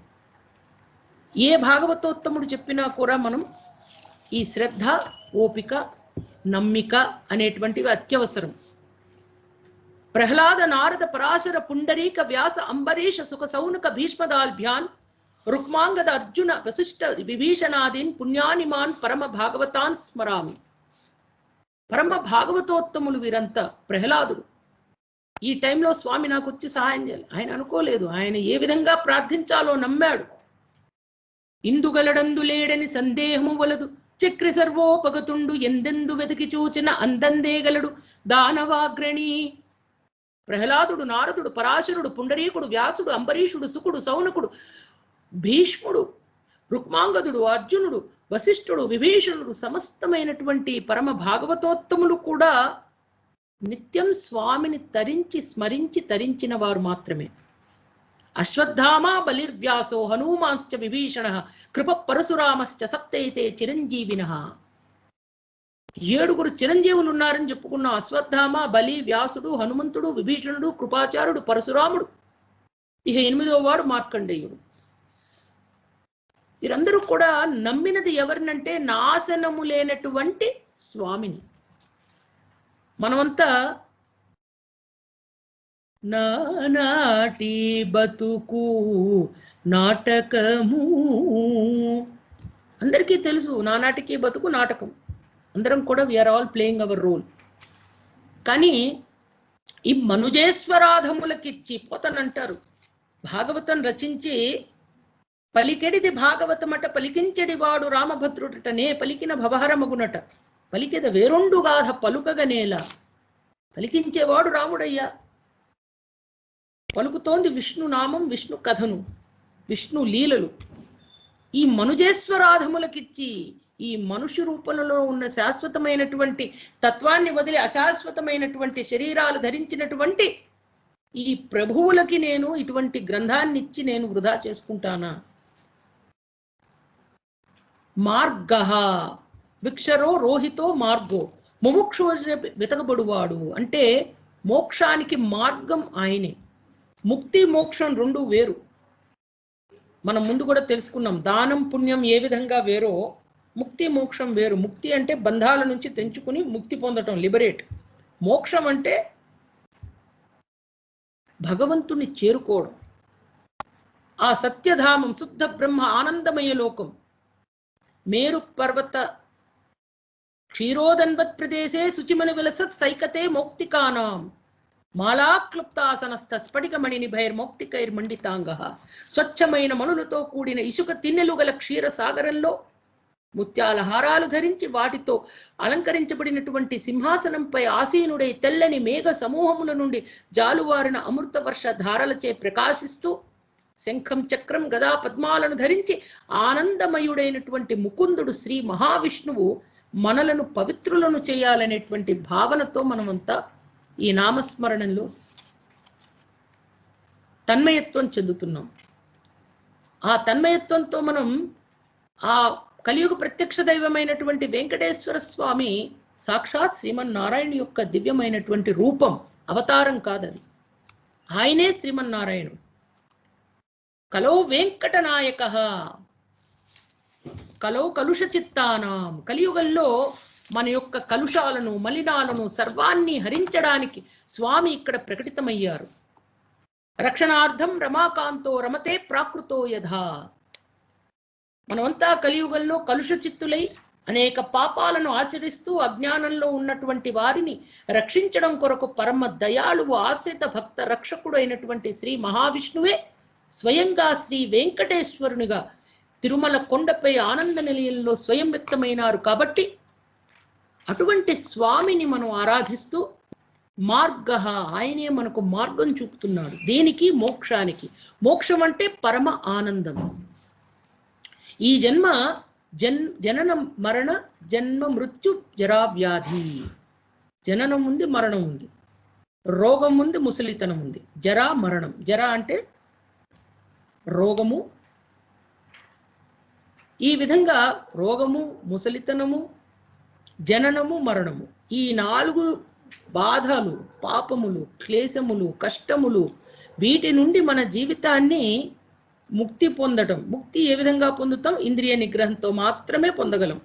ఏ భాగవతోత్తముడు చెప్పినా కూడా మనం ఈ శ్రద్ధ, ఓపిక, నమ్మిక అనేటువంటివి అత్యవసరం. ప్రహ్లాద, నారద, పరాశర, పుండరీక, వ్యాస, అంబరీష, సుఖ, సౌనక, భీష్మదాల్భ్యాన్, రుక్మాంగద, అర్జున, వశిష్ఠ, విభీషణాదీన్ పుణ్యానిమాన్ పరమ భాగవతాన్ స్మరామి. పరమ భాగవతోత్తములు వీరంతా. ప్రహ్లాదుడు ఈ టైంలో స్వామి నాకు వచ్చి సహాయం చేయాలి ఆయన అనుకోలేదు. ఆయన ఏ విధంగా ప్రార్థించాలో నమ్మాడు. ఇందుగలడందు లేడని సందేహము వలదు, చక్రి సర్వోపగతుండు ఎందెందు వెతికి చూచిన అందందేగలడు దానవాగ్రణి. ప్రహ్లాదుడు, నారదుడు, పరాశరుడు, పుండరీకుడు, వ్యాసుడు, అంబరీషుడు, సుకుడు, సౌనకుడు, భీష్ముడు, రుక్మాంగదుడు, అర్జునుడు, వశిష్ఠుడు, విభీషణుడు, సమస్తమైనటువంటి పరమ భాగవతోత్తములు కూడా నిత్యం స్వామిని తరించి స్మరించి తరించిన వారు మాత్రమే. అశ్వత్థామా బలిర్వ్యాసో హనుమాంశ్చ విభీషణ కృప పరశురామశ్చ సప్తైతే చిరంజీవిన. 7 చిరంజీవులు ఉన్నారని చెప్పుకున్నాం. అశ్వత్థామ, బలి, వ్యాసుడు, హనుమంతుడు, విభీషణుడు, కృపాచార్యుడు, పరశురాముడు, ఇక 8వ వాడు మార్కండేయుడు. వీరందరూ కూడా నమ్మినది ఎవరినంటే నాశనము లేనటువంటి స్వామిని. మనమంతా నానాటి బతుకు నాటకము, అందరికీ తెలుసు నానాటికి బతుకు నాటకం. అందరం కూడా we're all playing our role. కానీ ఈ మనుజేశ్వరాధములకిచ్చి పోతనంటారు. భాగవతం రచించి పలికెడిది భాగవతమట పలికించెడి వాడు రామభద్రుడటనే పలికిన భవహరమగునట పలికెద వేరొండు గాథ పలుకగనేల. పలికించేవాడు రాముడయ్యా. పలుకుతోంది విష్ణు నామం, విష్ణు కథను, విష్ణు లీలలు. ఈ మనుజేశ్వరాధములకిచ్చి ఈ మనుష్య రూపంలో ఉన్న శాశ్వతమైనటువంటి తత్వాన్ని వదిలి అశాశ్వతమైనటువంటి శరీరాలు ధరించినటువంటి ఈ ప్రభువులకి నేను ఇటువంటి గ్రంథాన్ని ఇచ్చి నేను వృధా చేసుకుంటానా? మార్గ విక్షరో రోహితో మార్గో ముముక్షు వెతకబడువాడు అంటే మోక్షానికి మార్గం ఆయనే. ముక్తి మోక్షం 2 వేరు. మనం ముందు కూడా తెలుసుకున్నాం. దానం పుణ్యం ఏ విధంగా వేరో ముక్తి మోక్షం వేరు. ముక్తి అంటే బంధాల నుంచి తెంచుకుని ముక్తి పొందటం, లిబరేట్. మోక్షం అంటే భగవంతుని చేరుకోవడం, ఆ సత్యధామం, శుద్ధ బ్రహ్మ ఆనందమయ లోకం. మేరు పర్వత క్షీరోదన్వత్ ప్రదేశే శుచిమని విలసత్ సైకతే మౌక్తికానాం మాలాక్లుప్తాసనస్థ స్ఫటికమణి నిభైర్మౌక్తికైర్మండితాంగ. స్వచ్ఛమైన మణులతో కూడిన ఇసుక తిన్నెలు గల క్షీర సాగరంలో ముత్యాల హారాలు ధరించి వాటితో అలంకరించబడినటువంటి సింహాసనంపై ఆసీనుడై తెల్లని మేఘ సమూహముల నుండి జాలువారిన అమృత వర్ష ధారలచే ప్రకాశిస్తూ శంఖం, చక్రం, గదా పద్మాలను ధరించి ఆనందమయుడైనటువంటి ముకుందుడు శ్రీ మహావిష్ణువు మనలను పవిత్రులను చేయాలనేటువంటి భావనతో మనమంతా ఈ నామస్మరణంలో తన్మయత్వం చెందుతున్నాం. ఆ తన్మయత్వంతో మనం ఆ కలియుగ ప్రత్యక్ష దైవమైనటువంటి వెంకటేశ్వర స్వామి సాక్షాత్ శ్రీమన్నారాయణ యొక్క దివ్యమైనటువంటి రూపం, అవతారం కాదది. ఆయనే శ్రీమన్నారాయణుడు. కలో వెంకటనాయక కలో కలుష చిత్తానాం. కలియుగంలో మన యొక్క కలుషాలను, మలినాలను సర్వాన్ని హరించడానికి స్వామి ఇక్కడ ప్రకటితమయ్యారు. రక్షణార్థం రమాకాంతో రమతే ప్రాకృతో యథా. మనమంతా కలియుగంలో కలుష చిత్తులై అనేక పాపాలను ఆచరిస్తూ అజ్ఞానంలో ఉన్నటువంటి వారిని రక్షించడం కొరకు పరమ దయాళువు ఆశ్రిత భక్త రక్షకుడు అయినటువంటి శ్రీ మహావిష్ణువే స్వయంగా శ్రీ వెంకటేశ్వరునిగా తిరుమల కొండపై ఆనంద నిలయంలో స్వయం వ్యక్తమైనారు. కాబట్టి అటువంటి స్వామిని మనం ఆరాధిస్తూ మార్గ, ఆయనే మనకు మార్గం చూపుతున్నాడు. దేనికి? మోక్షానికి. మోక్షం అంటే పరమ ఆనందం. ఈ జన్మ జనన మరణ జన్మ మృత్యు జరా వ్యాధి. జననం ఉంది, మరణం ఉంది, రోగం ఉంది, ముసలితనం ఉంది. జరా మరణం. జరా అంటే రోగము. ఈ విధంగా రోగము, ముసలితనము, జననము, మరణము, ఈ 4 బాధలు, పాపములు, క్లేశములు, కష్టములు, వీటి నుండి మన జీవితాన్ని ముక్తి పొందటం. ముక్తి ఏ విధంగా పొందుతాం? ఇంద్రియ నిగ్రహంతో మాత్రమే పొందగలం.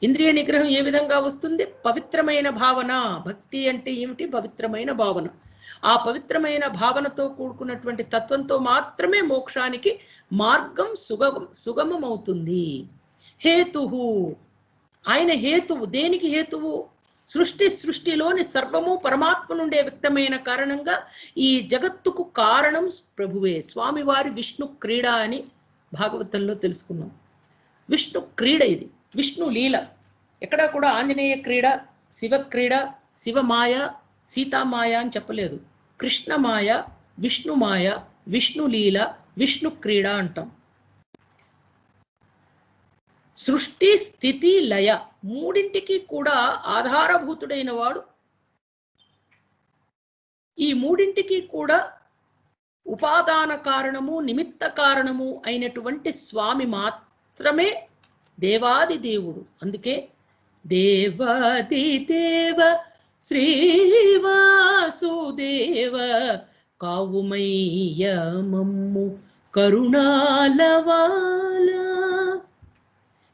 ఇంద్రియ నిగ్రహం ఏ విధంగా వస్తుంది? పవిత్రమైన భావన. భక్తి అంటే ఏమిటి? పవిత్రమైన భావన. ఆ పవిత్రమైన భావనతో కూడుకున్నటువంటి తత్వంతో మాత్రమే మోక్షానికి మార్గం సుగమం అవుతుంది. హేతుహు, ఆయన హేతువు. దేనికి హేతువు? సృష్టిలోని సర్వము పరమాత్మ నుండే వ్యక్తమైన కారణంగా ఈ జగత్తుకు కారణం ప్రభువే. స్వామివారి విష్ణు క్రీడ అని భాగవతంలో తెలుసుకున్నాం. విష్ణు క్రీడ ఇది, విష్ణు లీల. ఎక్కడా కూడా ఆంజనేయ క్రీడ, శివ క్రీడ, శివమాయ, సీతామాయ అని చెప్పలేదు. కృష్ణమాయ, విష్ణుమాయ, విష్ణు లీల, విష్ణు క్రీడ అంటాం. సృష్టి, స్థితి, లయ మూడింటికి కూడా ఆధారభూతుడైన వాడు. ఈ మూడింటికి కూడా ఉపాదాన కారణము నిమిత్త కారణము అయినటువంటి స్వామి మాత్రమే దేవాది దేవుడు. అందుకే దేవాది దేవ శ్రీవాసుదేవ కావుమయ్య మమ్ము కరుణాలవాల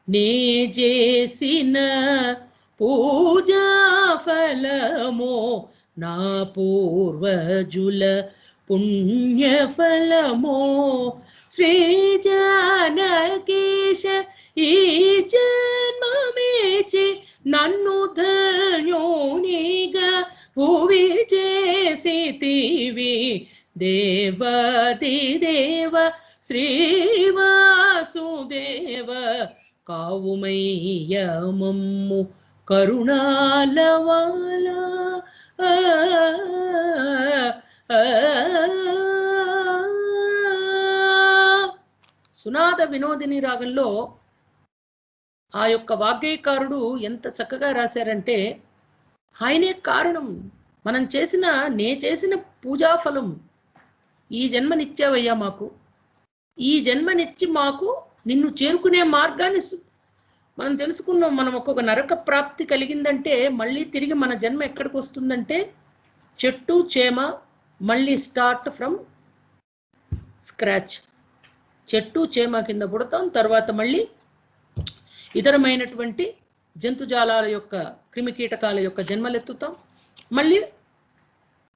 నే చేసిన పూజా ఫలమో నా పూర్వజుల పుణ్యఫలమో శ్రీ జానకీశ ఈ జన్మమేచి నన్ను ధన్యోనిగా భువి చేసితివి దేవాది దేవ శ్రీవాసుదేవ కావుమయ్య మమ్ము కరుణాలవాల సునాద వినోదిని రాగంలో ఆ యొక్క వాగ్గేయకారుడు ఎంత చక్కగా రాశారంటే, ఆయనే కారణం, మనం నే చేసిన పూజాఫలం. ఈ జన్మనిచ్చావయ్యా మాకు, ఈ జన్మనిచ్చి మాకు నిన్ను చేరుకునే మార్గాన్ని మనం తెలుసుకున్నాం. మనం ఒక్కొక్క నరక ప్రాప్తి కలిగిందంటే మళ్ళీ తిరిగి మన జన్మ ఎక్కడికి వస్తుందంటే చెట్టు చేమ, మళ్ళీ స్టార్ట్ ఫ్రమ్ స్క్రాచ్. చెట్టు చేమ కింద పుడతాం, తర్వాత మళ్ళీ ఇతరమైనటువంటి జంతుజాలాల యొక్క క్రిమికీటకాల యొక్క జన్మలెత్తుతాం, మళ్ళీ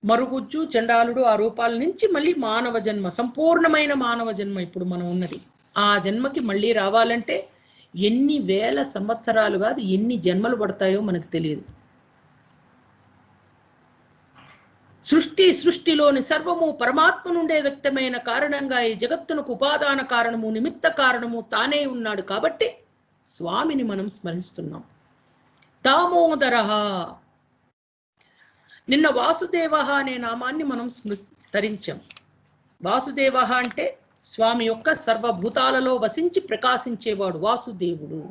మరుగుజ్జు చండాలుడు ఆ రూపాల నుంచి మళ్ళీ మానవ జన్మ, సంపూర్ణమైన మానవ జన్మ ఇప్పుడు మనం ఉన్నది. ఆ జన్మకి మళ్ళీ రావాలంటే ఎన్ని వేల సంవత్సరాలు కాదు, ఎన్ని జన్మలు పడతాయో మనకు తెలియదు. సృష్టిలోని సర్వము పరమాత్మ నుండే వ్యక్తమైన కారణంగా ఈ జగత్తునకు ఉపాదాన కారణము నిమిత్త కారణము తానే ఉన్నాడు. కాబట్టి స్వామిని మనం స్మరిస్తున్నాం. దామోదర, నిన్న వాసుదేవ అనే నామాన్ని మనం ధరించాం. వాసుదేవ అంటే స్వామి యొక్క సర్వభూతాలలో వసించి ప్రకాశించేవాడు వాసుదేవుడు.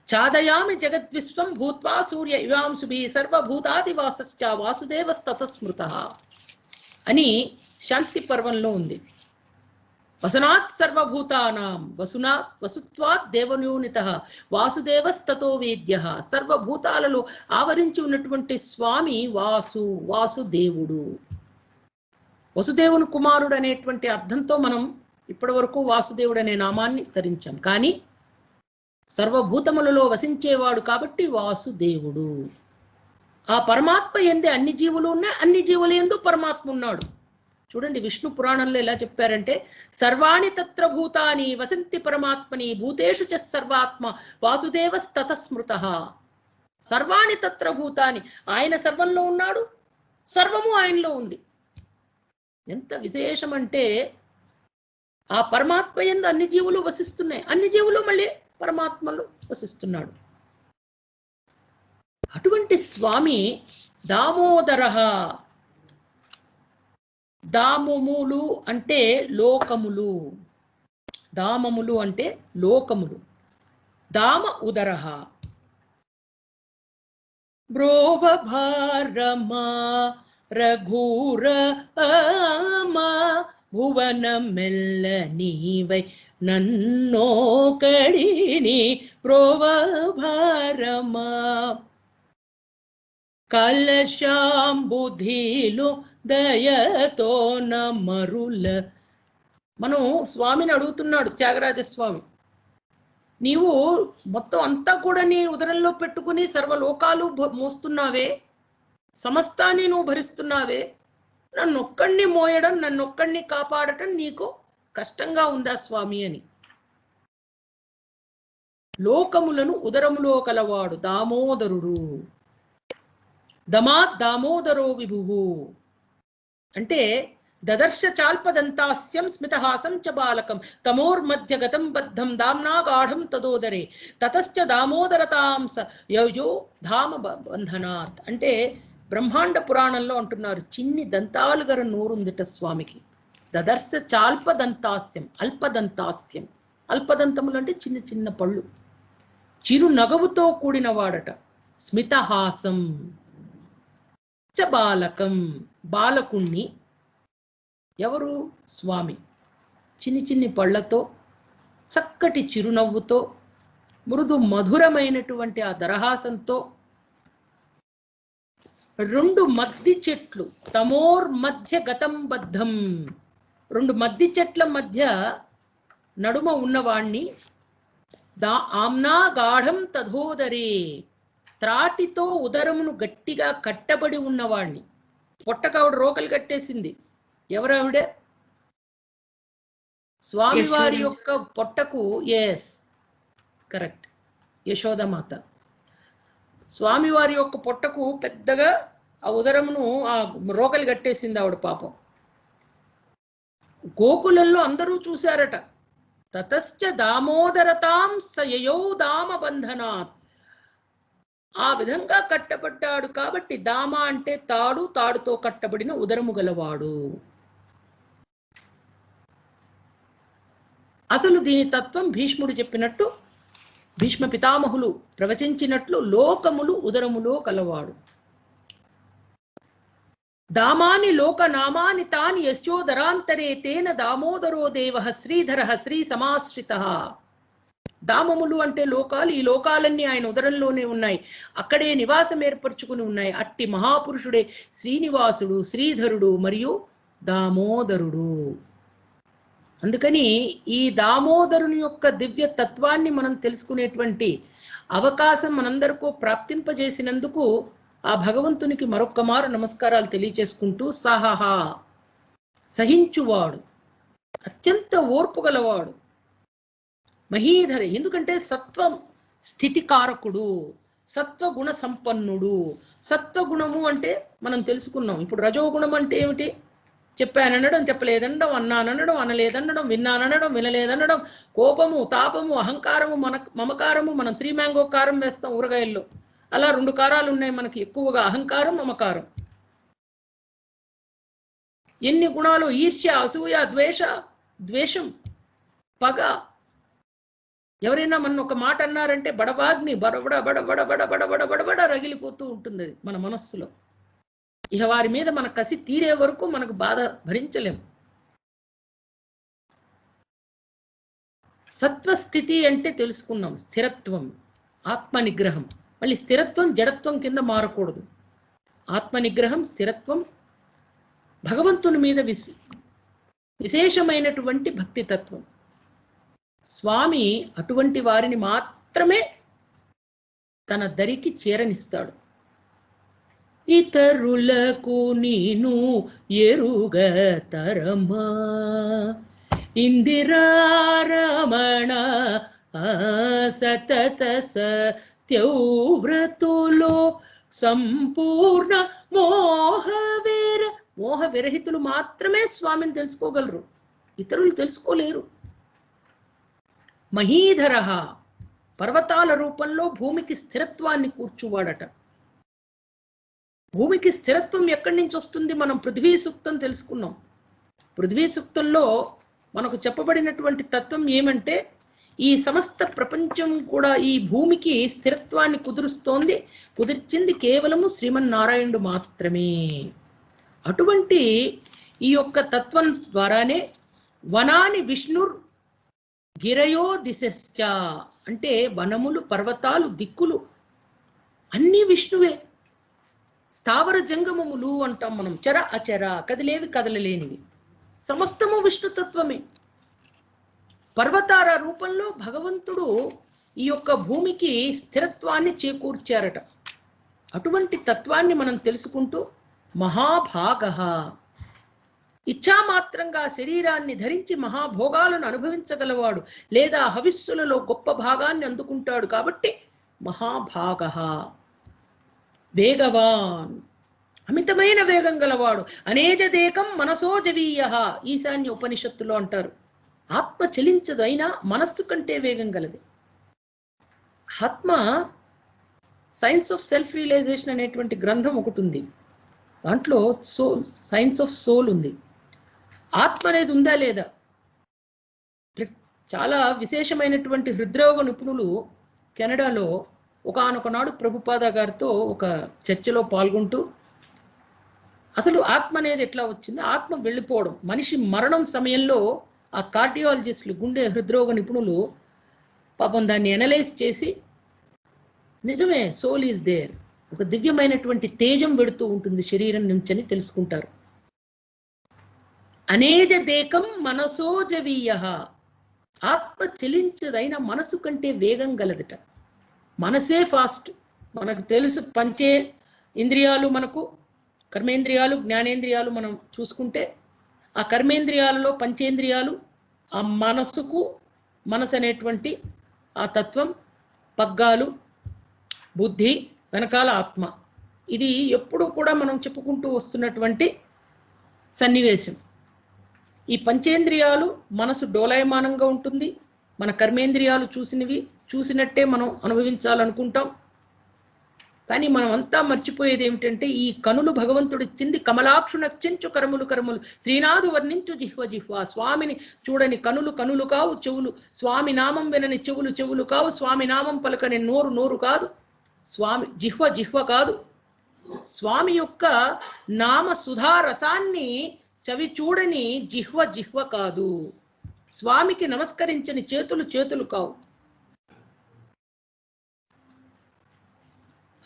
చాదయామి జగద్విశ్వం భూత్వా సూర్య ఇవాంశుభి సర్వభూతాదివాసశ్చ వాసుదేవస్తతస్మృతః అని శాంతి పర్వంలో ఉంది. వసనాత్ సర్వభూతానాం వసుత్వాత్ దేవన్యూనితః వాసుదేవస్తతో వేద్యః. సర్వభూతాలలో ఆవరించి ఉన్నటువంటి స్వామి వాసుదేవుడు, వసుదేవుని కుమారుడు అనేటువంటి అర్థంతో మనం ఇప్పటి వరకు వాసుదేవుడు అనే నామాన్ని ధరించాం. కానీ సర్వభూతములలో వసించేవాడు కాబట్టి వాసుదేవుడు. ఆ పరమాత్మ ఎందే అన్ని జీవులు ఉన్నాయి, అన్ని జీవుల యందు పరమాత్మ ఉన్నాడు. చూడండి, విష్ణు పురాణంలో ఎలా చెప్పారంటే, సర్వాణి తత్ర భూతాని వసంతి పరమాత్మని భూతేషు చ సర్వాత్మ వాసుదేవస్తతస్మృతః. సర్వాణి తత్ర భూతాని, ఆయన సర్వంలో ఉన్నాడు, సర్వము ఆయనలో ఉంది. ఎంత విశేషం అంటే, ఆ పరమాత్మ యందు అన్ని జీవులు వసిస్తున్నాయి, అన్ని జీవులు మళ్ళీ పరమాత్మలో వసిస్తున్నాడు. అటువంటి స్వామి దామోదర. దామములు అంటే లోకములు, దామములు అంటే లోకములు. దామ ఉదర బ్రోవ భారమా రఘురమా భువన మెల్ల నీవై నన్నో కడిని ప్రోవ భారమా కలశాంబుధిలో దయతో నమరుల. మనం స్వామిని అడుగుతున్నాడు త్యాగరాజస్వామి, నీవు మొత్తం అంతా కూడా నీ ఉదరంలో పెట్టుకుని సర్వలోకాలు మోస్తున్నావే, సమస్తాన్ని నువ్వు భరిస్తున్నావే, నన్నొక్కడిని మోయడం, నన్నొక్కడిని కాపాడటం నీకు కష్టంగా ఉందా స్వామి అని. లోకములను ఉదరములో కలవాడు దామోదరుడు. దామోదరో విభు అంటే దదర్శ చాల్పదంతాస్యం స్మితహాసం చ బాలకం తమోర్మధ్యగతం బద్ధం దామ్నా గాఢం తదోదరే తతశ్చ దామోదరతాంస యజో ధామ బంధనాత్. అంటే బ్రహ్మాండ పురాణంలో అంటున్నారు, చిన్ని దంతాలు గల నోరుందిట స్వామికి. దదర్శ చాల్పదంతాస్యం, అల్పదంతాస్యం, అల్పదంతములు అంటే చిన్న చిన్న పళ్ళు, చిరు నగవుతో కూడిన వాడట. స్మితహాసం, చ బాలకం, బాలకుణ్ణి. ఎవరు? స్వామి. చిన్ని చిన్ని పళ్ళతో, చక్కటి చిరునవ్వుతో, మృదు మధురమైనటువంటి ఆ దరహాసంతో, రెండు మద్ది చెట్లు, తమోర్మధ్య గతం బద్ధం, రెండు మద్ది చెట్ల మధ్య నడుమ ఉన్నవాణ్ణి, ఆమ్నా గాఢం తధోదరే, త్రాటితో ఉదరమును గట్టిగా కట్టబడి ఉన్నవాణ్ణి. పొట్టకావిడ రోకలు కట్టేసింది. ఎవరావిడే? స్వామివారి యొక్క పొట్టకు, ఎస్ కరెక్ట్, యశోదమాత. స్వామివారి యొక్క పొట్టకు పెద్దగా ఆ ఉదరమును ఆ రోకలు కట్టేసింది ఆవిడ పాపం. గోకులంలో అందరూ చూశారట. తతశ్చ దామోదరతాం సయయౌ దామ బంధనాత్, ఆ విధంగా కట్టబడ్డాడు కాబట్టి దామ అంటే తాడు, తాడుతో కట్టబడిన ఉదరము గలవాడు. అసలు దీని తత్వం భీష్ముడు చెప్పినట్టు, భీష్మ పితామహులు ప్రవచించినట్లు లోకములు ఉదరములో కలవాడు. దామాని లోకనామాని తాని యశోదరాంతరే తేన దామోదరో దేవ శ్రీధర శ్రీ సమాశ్రిత. దామములు అంటే లోకాలు, ఈ లోకాలన్నీ ఆయన ఉదరంలోనే ఉన్నాయి, అక్కడే నివాసం ఏర్పరచుకుని ఉన్నాయి. అట్టి మహాపురుషుడే శ్రీనివాసుడు, శ్రీధరుడు మరియు దామోదరుడు. అందుకని ఈ దామోదరుని యొక్క దివ్య తత్వాన్ని మనం తెలుసుకునేటువంటి అవకాశం మనందరికీ ప్రాప్తింపజేసినందుకు ఆ భగవంతునికి మరొక్క మారు నమస్కారాలు తెలియచేసుకుంటూ, సహహ సహించువాడు, అత్యంత ఓర్పు గలవాడు, మహీధర, ఎందుకంటే సత్వం స్థితికారకుడు, సత్వగుణ సంపన్నుడు. సత్వగుణము అంటే మనం తెలుసుకున్నాం. ఇప్పుడు రజోగుణం అంటే ఏమిటి? చెప్పాననడం, చెప్పలేదనడం, అన్నాననడం, అనలేదనడం, విన్నాననడం, వినలేదనడం, కోపము, తాపము, అహంకారము, మమకారము. మనం 3 మ్యాంగో కారం వేస్తాం ఊరగాయల్లో, అలా 2 కారాలు ఉన్నాయి మనకి ఎక్కువగా, అహంకారం, మమకారం. ఎన్ని గుణాలు! ఈర్ష్య, అసూయ, ద్వేషం, పగ. ఎవరైనా మన ఒక మాట అన్నారంటే బడబాగ్ని బడబడ బడబడ బడబడ బడబడ రగిలిపోతూ ఉంటుంది అది మన మనస్సులో. ఇక వారి మీద మన కసి తీరే వరకు మనకు బాధ భరించలేం. సత్వస్థితి అంటే తెలుసుకున్నాం, స్థిరత్వం, ఆత్మ నిగ్రహం. మళ్ళీ స్థిరత్వం జడత్వం కింద మారకూడదు. ఆత్మ నిగ్రహం, స్థిరత్వం, భగవంతుని మీద విశేషమైనటువంటి భక్తితత్వం. స్వామి అటువంటి వారిని మాత్రమే తన దరికి చేరనిస్తాడు. ఇతరులకు నీను ఎరుగతరమా ఇందిరారమణ సతత సత్యవ్రతులో సంపూర్ణ మోహ విరహితులు మాత్రమే స్వామిని తెలుసుకోగలరు, ఇతరులు తెలుసుకోలేరు. మహీధర, పర్వతాల రూపంలో భూమికి స్థిరత్వాన్ని కూర్చువాడట. భూమికి స్థిరత్వం ఎక్కడి నుంచి వస్తుంది? మనం పృథ్వీ సూక్తం తెలుసుకున్నాం. పృథ్వీ సూక్తంలో మనకు చెప్పబడినటువంటి తత్వం ఏమంటే, ఈ సమస్త ప్రపంచం కూడా ఈ భూమికి స్థిరత్వాన్ని కుదిర్చింది కేవలము శ్రీమన్నారాయణుడు మాత్రమే. అటువంటి ఈ యొక్క తత్వం ద్వారానే వనాని విష్ణుర్ గిరయో దిశశ్చ, అంటే వనములు, పర్వతాలు, దిక్కులు అన్నీ విష్ణువే. స్థావర జంగమములు అంటాం మనం, చర అచర, కదిలేవి కదలలేనివి, సమస్తము విష్ణుతత్వమే. పర్వతాల రూపంలో భగవంతుడు ఈ యొక్క భూమికి స్థిరత్వాన్ని చేకూర్చారట. అటువంటి తత్వాన్ని మనం తెలుసుకుంటూ మహాభాగ, ఇచ్ఛామాత్రంగా శరీరాన్ని ధరించి మహాభోగాలను అనుభవించగలవాడు, లేదా హవిస్సులలో గొప్ప భాగాన్ని అందుకుంటాడు కాబట్టి మహాభాగ. వేగవాన్, అమితమైన వేగం గలవాడు. అనేజదేకం మనసోజవీయ, ఈశాన్య ఉపనిషత్తులో అంటారు. ఆత్మ చలించదు, అయినా మనస్సు కంటే వేగం గలది. ఆత్మ సైన్స్ ఆఫ్ సెల్ఫ్ రియలైజేషన్ అనేటువంటి గ్రంథం ఒకటి ఉంది. దాంట్లో సైన్స్ ఆఫ్ సోల్ ఉంది. ఆత్మ అనేది ఉందా లేదా? చాలా విశేషమైనటువంటి హృద్రోగ నిపుణులు కెనడాలో ఒకానొక నాడు ప్రభుపాద గారితో ఒక చర్చలో పాల్గొంటూ, అసలు ఆత్మ అనేది ఎట్లా వచ్చింది? ఆత్మ వెళ్ళిపోవడం. మనిషి మరణం సమయంలో ఆ కార్డియాలజిస్టులు, గుండె హృద్రోగ నిపుణులు పాపం దాన్ని ఎనలైజ్ చేసి నిజమే సోల్ ఈజ్ దేర్, ఒక దివ్యమైనటువంటి తేజం వెడుతూ ఉంటుంది శరీరం నుంచి అని తెలుసుకుంటారు. అనేజ దేకం మనసోజవీయ, ఆత్మ చలించదైన మనసు కంటే వేగం గలదట. మనసే ఫాస్ట్. మనకు తెలుసు పంచే ఇంద్రియాలు, మనకు కర్మేంద్రియాలు, జ్ఞానేంద్రియాలు మనం చూసుకుంటే ఆ కర్మేంద్రియాలలో పంచేంద్రియాలు, ఆ మనసు అనేటువంటి ఆ తత్వం, పగ్గాలు, బుద్ధి, వెనకాల ఆత్మ. ఇది ఎప్పుడు కూడా మనం చెప్పుకుంటూ వస్తున్నటువంటి సన్నివేశం. ఈ పంచేంద్రియాలు, మనసు డోలాయమానంగా ఉంటుంది. మన కర్మేంద్రియాలు చూసినట్టే మనం అనుభవించాలనుకుంటాం. కానీ మనం అంతా మర్చిపోయేది ఏమిటంటే ఈ కనులు భగవంతుడిచ్చింది కమలాక్షు నక్షించు కరములు కరములు, శ్రీనాథు వర్ణించు జిహ్వ జిహ్వ. స్వామిని చూడని కనులు కనులు కావు, చెవులు స్వామి నామం వినని చెవులు చెవులు కావు, స్వామి నామం పలకని నోరు నోరు కాదు, స్వామి జిహ్వ జిహ్వ కాదు. స్వామి యొక్క నామ సుధారసాన్ని చవి చూడని జిహ్వ జిహ్వ కాదు. స్వామికి నమస్కరించని చేతులు చేతులు కావు.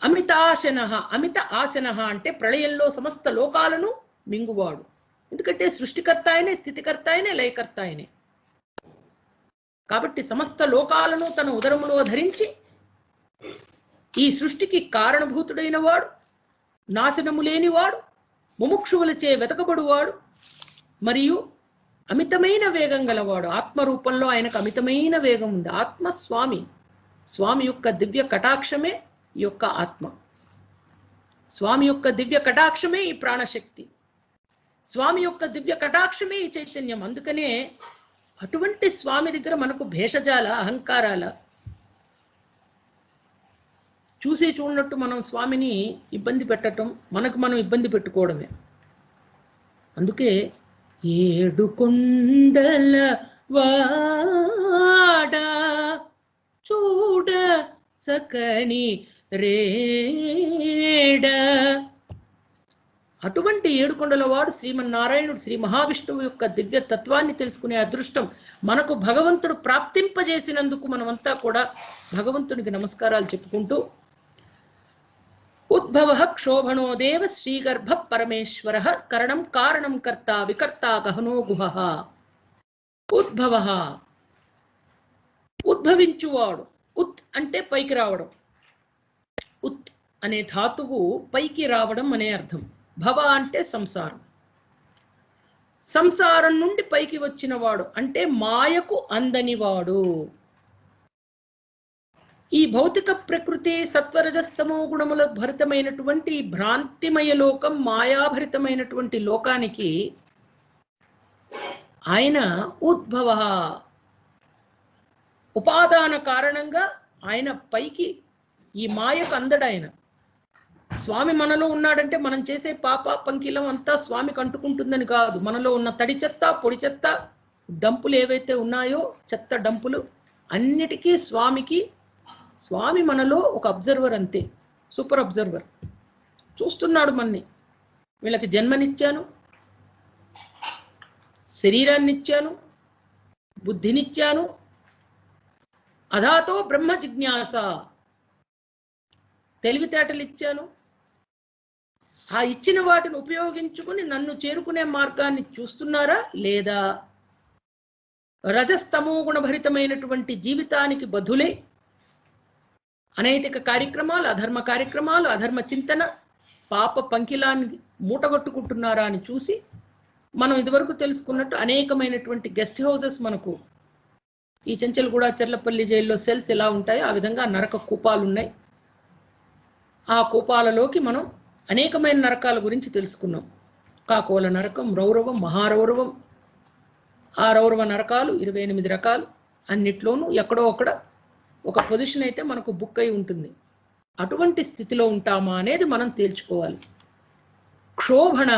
అమితాశన, అమిత ఆశన అంటే ప్రళయంలో సమస్త లోకాలను మింగువాడు. ఎందుకంటే సృష్టికర్త ఆయనే, స్థితికర్త ఆయనే, లయకర్త ఆయనే. కాబట్టి సమస్త లోకాలను తన ఉదరములో ధరించి ఈ సృష్టికి కారణభూతుడైన వాడు, నాశనము లేనివాడు, ముముక్షువులచే వెతకబడువాడు, మరియు అమితమైన వేగం గలవాడు. ఆత్మరూపంలో ఆయనకు అమితమైన వేగం ఉంది. ఆత్మ స్వామి, స్వామి యొక్క దివ్య కటాక్షమే ఈ యొక్క ఆత్మ, స్వామి యొక్క దివ్య కటాక్షమే ఈ ప్రాణశక్తి, స్వామి యొక్క దివ్య కటాక్షమే ఈ చైతన్యం. అందుకనే అటువంటి స్వామి దగ్గర మనకు భేషజాల, అహంకారాల, చూసి చూడనట్టు మనం స్వామిని ఇబ్బంది పెట్టడం, మనకు మనం ఇబ్బంది పెట్టుకోవడమే. అందుకే ఏడు కొండల వాడా చూడ చకని రేడ, అటువంటి ఏడుకొండల వాడు శ్రీమన్నారాయణుడు, శ్రీ మహావిష్ణువు యొక్క దివ్య తత్వాన్ని తెలుసుకునే అదృష్టం మనకు భగవంతుడు ప్రాప్తింపజేసినందుకు మనమంతా కూడా భగవంతునికి నమస్కారాలు చెప్పుకుంటూ, ఉద్భవ క్షోభణో దేవ శ్రీగర్భ పరమేశ్వర, కరణం కారణం కర్త వికర్త గహనో గుహ. ఉద్భవ, ఉద్భవించువాడు. ఉత్ అంటే పైకి రావడం. ఉత్ అనే ధాతువు పైకి రావడం అనే అర్థం. భవ అంటే సంసారం. సంసారం నుండి పైకి వచ్చిన వాడు అంటే మాయకు అందనివాడు. ఈ భౌతిక ప్రకృతి సత్వరజస్తమో గుణముల భరితమైనటువంటి భ్రాంతిమయ లోకం, మాయాభరితమైనటువంటి లోకానికి ఆయన ఉద్భవ, ఉపాదాన కారణంగా ఆయన పైకి, ఈ మాయకు అందడు ఆయన. స్వామి మనలో ఉన్నాడంటే మనం చేసే పాప పంకిలం అంతా స్వామికి అంటుకుంటుందని కాదు. మనలో ఉన్న తడి చెత్త, పొడి చెత్త, డంపులు ఏవైతే ఉన్నాయో, చెత్త డంపులు అన్నిటికీ స్వామి మనలో ఒక అబ్జర్వర్, అంతే, సూపర్ అబ్జర్వర్. చూస్తున్నాడు మనని. వీళ్ళకి జన్మనిచ్చాను, శరీరాన్నిచ్చాను, బుద్ధినిచ్చాను, అధాతో బ్రహ్మ జిజ్ఞాస, తెలివితేటలు ఇచ్చాను. ఆ ఇచ్చిన వాటిని ఉపయోగించుకుని నన్ను చేరుకునే మార్గాన్ని చూస్తున్నారా లేదా? రజస్తమో గుణభరితమైనటువంటి జీవితానికి బదులే అనైతిక కార్యక్రమాలు, అధర్మ కార్యక్రమాలు, అధర్మ చింతన, పాప పంకిలాన్ని మూటగొట్టుకుంటున్నారా అని చూసి, మనం ఇదివరకు తెలుసుకున్నట్టు అనేకమైనటువంటి గెస్ట్ హౌసెస్ మనకు ఈ చెంచల్గూడ, చెర్లపల్లి జైల్లో సెల్స్ ఎలా ఉంటాయో ఆ విధంగా నరక కూపాలు ఉన్నాయి. ఆ కూపాలలోకి మనం అనేకమైన నరకాల గురించి తెలుసుకున్నాం. కాకోల నరకం, రౌరవం, మహారౌరవం, ఆ రౌరవ నరకాలు 28 రకాలు. అన్నిట్లోనూ ఎక్కడో అక్కడ ఒక పొజిషన్ అయితే మనకు బుక్ అయి ఉంటుంది. అటువంటి స్థితిలో ఉంటామా అనేది మనం తేల్చుకోవాలి. క్షోభణ,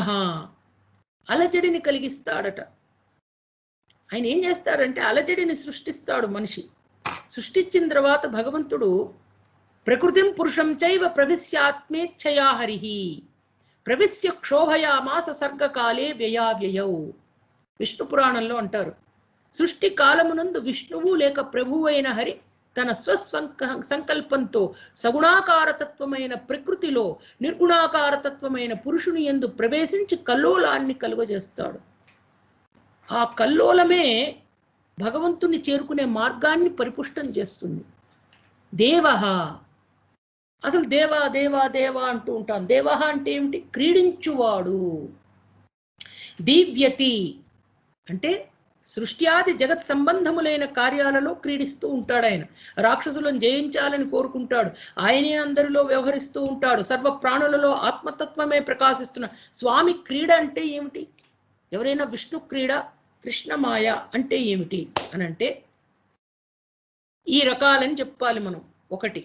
అలజడిని కలిగిస్తాడట. ఆయన ఏం చేస్తాడంటే అలజడిని సృష్టిస్తాడు. మనిషి సృష్టించిన తర్వాత భగవంతుడు ప్రకృతిం పురుషం చైవ ప్రవిశ్యాత్మేచ్ఛయా హరిహి, ప్రవిశ్య క్షోభయామాస సర్గకాలే వ్యయావ్యయౌ. విష్ణు పురాణంలో అంటారు, సృష్టి కాలమునందు విష్ణువు లేక ప్రభువు అయిన హరి తన సంకల్పంతో సగుణాకారతత్వమైన ప్రకృతిలో నిర్గుణాకారతత్వమైన పురుషుని యందు ప్రవేశించి కల్లోలాన్ని కలుగజేస్తాడు. ఆ కల్లోలమే భగవంతుని చేరుకునే మార్గాన్ని పరిపుష్టం చేస్తుంది. దేవః, అసలు దేవా దేవా దేవా అంటూ ఉంటాం. దేవః అంటే ఏమిటి? క్రీడించువాడు. దీవ్యతి అంటే సృష్ట్యాది జగత్ సంబంధములైన కార్యాలలో క్రీడిస్తూ ఉంటాడు. ఆయన రాక్షసులను జయించాలని కోరుకుంటాడు. ఆయనే అందరిలో వ్యవహరిస్తూ ఉంటాడు. సర్వ ప్రాణులలో ఆత్మతత్వమే ప్రకాశిస్తున్న స్వామి క్రీడ అంటే ఏమిటి? ఎవరైనా విష్ణు క్రీడ, కృష్ణమాయ అంటే ఏమిటి అని అంటే ఈ రకాలని చెప్పాలి మనం. ఒకటి,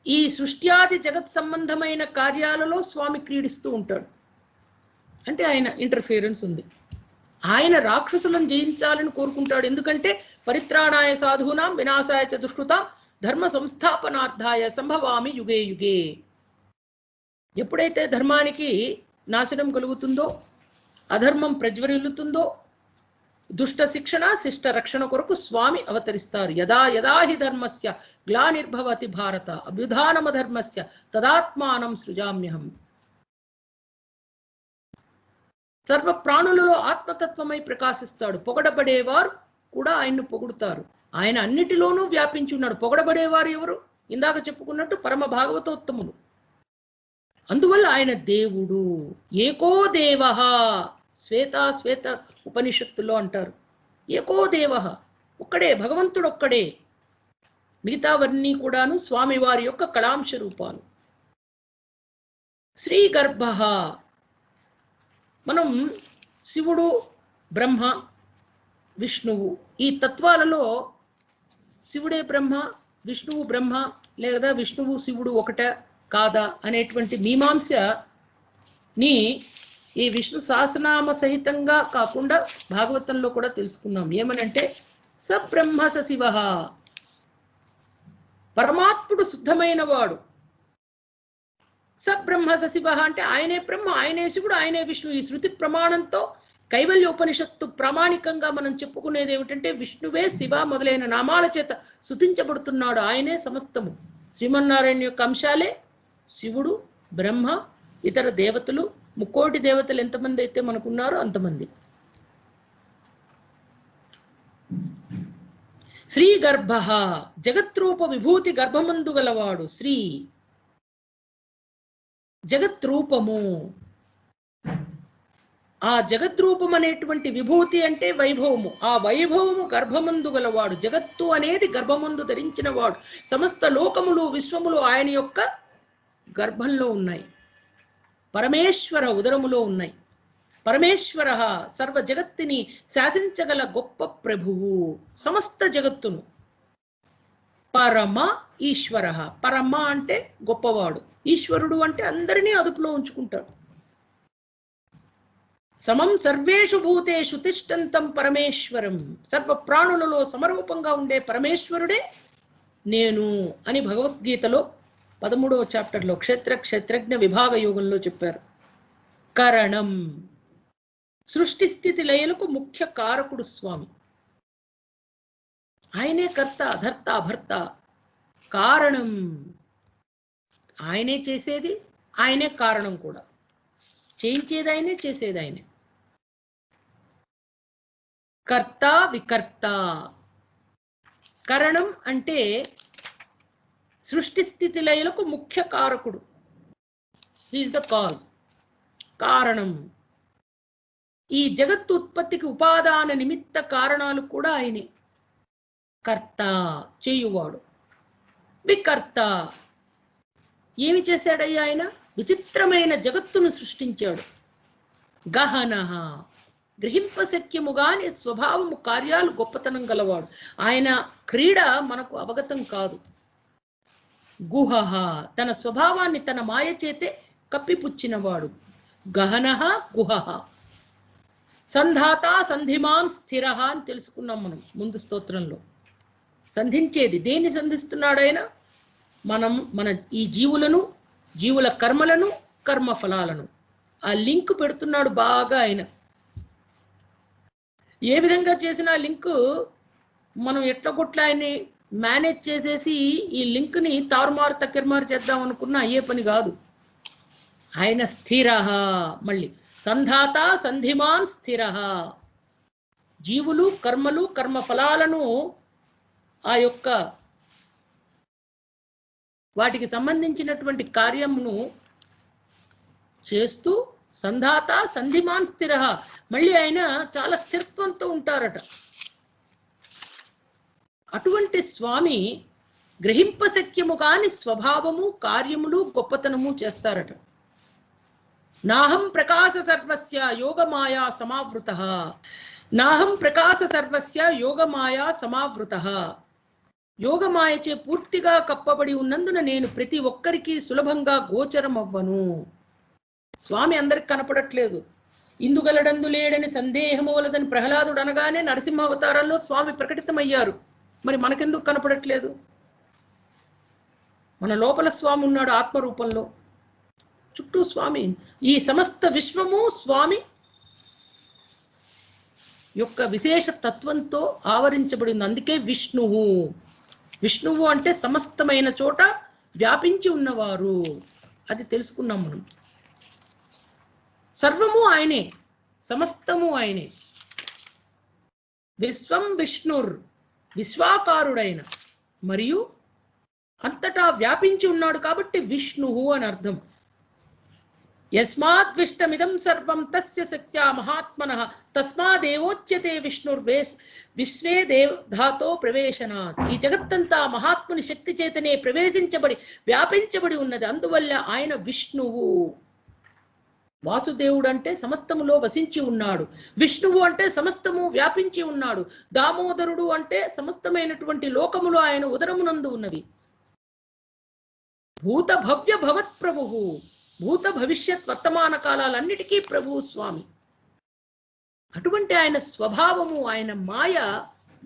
ఈ సృష్ట్యాది జగత్ సంబంధమైన కార్యాలలో స్వామి క్రీడిస్తూ ఉంటాడు అంటే ఆయన ఇంటర్ఫియరెన్స్ ఉంది. ఆయన రాక్షసులను జయించాలని కోరుకుంటాడు. ఎందుకంటే పరిత్రాణాయ సాధూనాం వినాశాయ చ దుష్కృతాం ధర్మ సంస్థాపనార్థాయ సంభవామి యుగే యుగే. ఎప్పుడైతే ధర్మానికి నాశనం కలుగుతుందో, అధర్మం ప్రజ్వరిల్లుతుందో, దుష్ట శిక్షణ శిష్ట రక్షణ కొరకు స్వామి అవతరిస్తారు. యదా యదా హి ధర్మస్య గ్లానిర్భవతి భారత అభ్యుధానమ ధర్మస్య తదాత్మానం సృజామ్యహం. సర్వ ప్రాణులలో ఆత్మతత్వమై ప్రకాశిస్తాడు. పొగడబడేవారు కూడా ఆయన్ను పొగుడుతారు. ఆయన అన్నిటిలోనూ వ్యాపించి ఉన్నాడు. పొగడబడేవారు ఎవరు? ఇందాక చెప్పుకున్నట్టు పరమ భాగవతోత్తములు. అందువల్ల ఆయన దేవుడు. ఏకో దేవః, శ్వేత ఉపనిషత్తులో అంటారు. ఏకో దేవః, ఒక్కడే భగవంతుడు, ఒక్కడే. మిగతావన్నీ కూడాను స్వామివారి యొక్క కళాంశ రూపాలు. శ్రీగర్భః, మనం శివుడు బ్రహ్మ, విష్ణువు ఈ తత్వాలలో శివుడే బ్రహ్మ, విష్ణువు బ్రహ్మ, లేదా విష్ణువు శివుడు ఒకట కాదా అనేటువంటి మీమాంసని ఈ విష్ణు సహస్రనామ సహితంగా కాకుండా భాగవతంలో కూడా తెలుసుకున్నాం. ఏమనంటే స బ్రహ్మ స శివ, పరమాత్ముడు శుద్ధమైన వాడు. స బ్రహ్మ స శివ అంటే ఆయనే బ్రహ్మ, ఆయనే శివుడు, ఆయనే విష్ణు. ఈ శృతి ప్రమాణంతో కైవల్య ఉపనిషత్తు ప్రామాణికంగా మనం చెప్పుకునేది ఏమిటంటే విష్ణువే శివ మొదలైన నామాల చేత స్తుతించబడుతున్నాడు. ఆయనే సమస్తము. శ్రీమన్నారాయణ యొక్క అంశాలే శివుడు, బ్రహ్మ, ఇతర దేవతలు, ముక్కోటి దేవతలు ఎంతమంది అయితే మనకున్నారో అంతమంది. శ్రీ గర్భ, జగత్రూప విభూతి గర్భమందు గలవాడు. శ్రీ జగత్రూపము. ఆ జగద్రూపం అనేటువంటి విభూతి అంటే వైభవము. ఆ వైభవము గర్భమందు గలవాడు. జగత్తు అనేది గర్భమందు ధరించిన వాడు. సమస్త లోకములు విశ్వములు ఆయన యొక్క గర్భంలో ఉన్నాయి. పరమేశ్వర ఉదరములో ఉన్నాయి. పరమేశ్వర సర్వ జగత్తుని శాసించగల గొప్ప ప్రభువు. సమస్త జగత్తును. పరమ ఈశ్వర. పరమ అంటే గొప్పవాడు. ఈశ్వరుడు అంటే అందరినీ అదుపులో ఉంచుకుంటాడు. సమం సర్వేషు భూతేషు తిష్టంతం పరమేశ్వరం. సర్వ ప్రాణులలో సమరూపంగా ఉండే పరమేశ్వరుడే నేను అని భగవద్గీతలో 13వ చాప్టర్లో క్షేత్రజ్ఞ విభాగ యోగంలో చెప్పారు. కరణం, సృష్టి స్థితి లయలకు ముఖ్య కారకుడు స్వామి. ఆయనే కర్త, ధర్త, భర్త. కారణం, ఆయనే చేసేది, ఆయనే కారణం కూడా. చేయించేది ఆయనే, చేసేది ఆయనే. కర్త వికర్త. కరణం అంటే సృష్టి స్థితి లయలకు ముఖ్య కారకుడు. He's the cause. కారణం. ఈ జగత్తు ఉత్పత్తికి ఉపాదాన నిమిత్త కారణాలు కూడా ఆయనే. కర్త, చేయువాడు. వికర్త, ఏమి చేశాడయ్యా ఆయన? విచిత్రమైన జగత్తును సృష్టించాడు. గహనః, గ్రహింపశక్యముగాని స్వభావము కార్యాలు గొప్పతనం గలవాడు. ఆయన క్రీడ మనకు అవగతం కాదు. గుహః, తన స్వభావాన్ని తన మాయ చేతే కప్పిపుచ్చినవాడు. గహనః గుహః. సంధాత సంధిమాన్ స్థిరః అని తెలుసుకున్నాం మనం ముందు స్తోత్రంలో. సంధించేది. దేన్ని సంధిస్తున్నాడు ఆయన? మన ఈ జీవులను, జీవుల కర్మలను కర్మ ఫలాలను. ఆ లింక్ పెడుతున్నాడు బాగా ఆయన. ఏ విధంగా చేసిన లింక్ మనం ఎట్లగొట్ల ఆయన్ని మేనేజ్ చేసేసి ఈ లింక్ ని తారుమారు తక్కిరమారు చేద్దాం అనుకున్నా అయ్యే పని కాదు. ఆయన స్థిర, మళ్ళీ సంధాత సంధిమాన్ స్థిర. జీవులు కర్మలు కర్మ ఫలాలను ఆ యొక్క వాటికి సంబంధించినటువంటి కార్యమును చేస్తూ సంధాత సంధిమాన్ స్థిర, మళ్ళీ ఆయన చాలా స్థిరత్వంతో ఉంటారట. అటువంటి స్వామి గ్రహింపశక్యము కాని స్వభావము కార్యములు గొప్పతనము చేస్తారట. నాహం ప్రకాశ సర్వస్య యోగమాయా సమావృత, నాహం ప్రకాశ సర్వస్య యోగమాయా సమావృత. యోగమాయచే పూర్తిగా కప్పబడి ఉన్నందున నేను ప్రతి ఒక్కరికి సులభంగా గోచరం అవ్వను. స్వామి అందరికి కనపడట్లేదు. ఇందుగలడందు లేడని సందేహము వలదని ప్రహ్లాదుడు అనగానే నరసింహ అవతారంలో స్వామి ప్రకటితమయ్యారు. మరి మనకెందుకు కనపడట్లేదు? మన లోపల స్వామి ఉన్నాడు ఆత్మరూపంలో, చుట్టూ స్వామి. ఈ సమస్త విశ్వము స్వామి యొక్క విశేష తత్వంతో ఆవరించబడింది. అందుకే విష్ణువు. విష్ణువు అంటే సమస్తమైన చోట వ్యాపించి ఉన్నవారు. అది తెలుసుకున్నాం మనం. సర్వము ఆయనే, సమస్తము ఆయనే. విశ్వం విష్ణుర్, విశ్వాకారుడైన మరియు అంతటా వ్యాపించి ఉన్నాడు కాబట్టి విష్ణువు అని అర్థం. యస్మాద్విష్టమిదం సర్వం తస్య శక్త్యా మహాత్మనః తస్మాదేవోచ్యతే విష్ణుర్ విశ్వే ధాతో ప్రవేశనాత్. ఈ జగత్తంతా మహాత్ముని శక్తి చేతనే ప్రవేశించబడి వ్యాపించబడి ఉన్నది. అందువల్ల ఆయన విష్ణువు. వాసుదేవుడు అంటే సమస్తములో వసించి ఉన్నాడు. విష్ణువు అంటే సమస్తము వ్యాపించి ఉన్నాడు. దామోదరుడు అంటే సమస్తమైనటువంటి లోకములు ఆయన ఉదరమునందు ఉన్నవి. భూత భవ్య భవత్ ప్రభువు, భూత భవిష్యత్ వర్తమాన కాలాలన్నిటికీ ప్రభువు స్వామి. అటువంటి ఆయన స్వభావము, ఆయన మాయ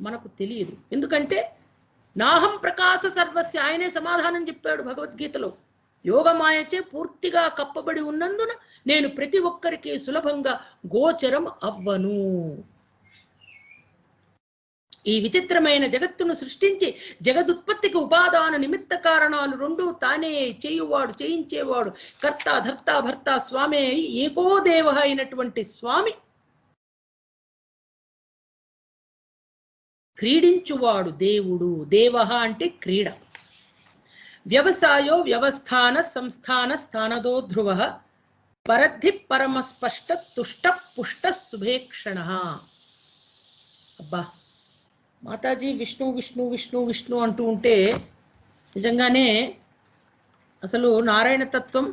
మనకు తెలియదు. ఎందుకంటే నాహం ప్రకాశ సర్వస్య, ఆయనే సమాధానం చెప్పాడు భగవద్గీతలో. యోగమాయచే పూర్తిగా కప్పబడి ఉన్నందున నేను ప్రతి ఒక్కరికి సులభంగా గోచరం అవ్వను. ఈ విచిత్రమైన జగత్తును సృష్టించి జగదుత్పత్తికి ఉపాదాన నిమిత్త కారణాలు రెండు తానే చేయువాడు, చేయించేవాడు, కర్త ధర్త భర్త స్వామి ఏకో దేవ అయినటువంటి స్వామి క్రీడించువాడు దేవుడు. దేవ అంటే క్రీడ. వ్యవసాయో వ్యవస్థాన సంస్థాన స్థానదో ధ్రువ పరద్ధి పరమస్పష్ట తుష్ట పుష్ట శుభేక్షణ. అబ్బా, మాతాజీ విష్ణు విష్ణు విష్ణు విష్ణు అంటూ ఉంటే నిజంగానే అసలు నారాయణ తత్వం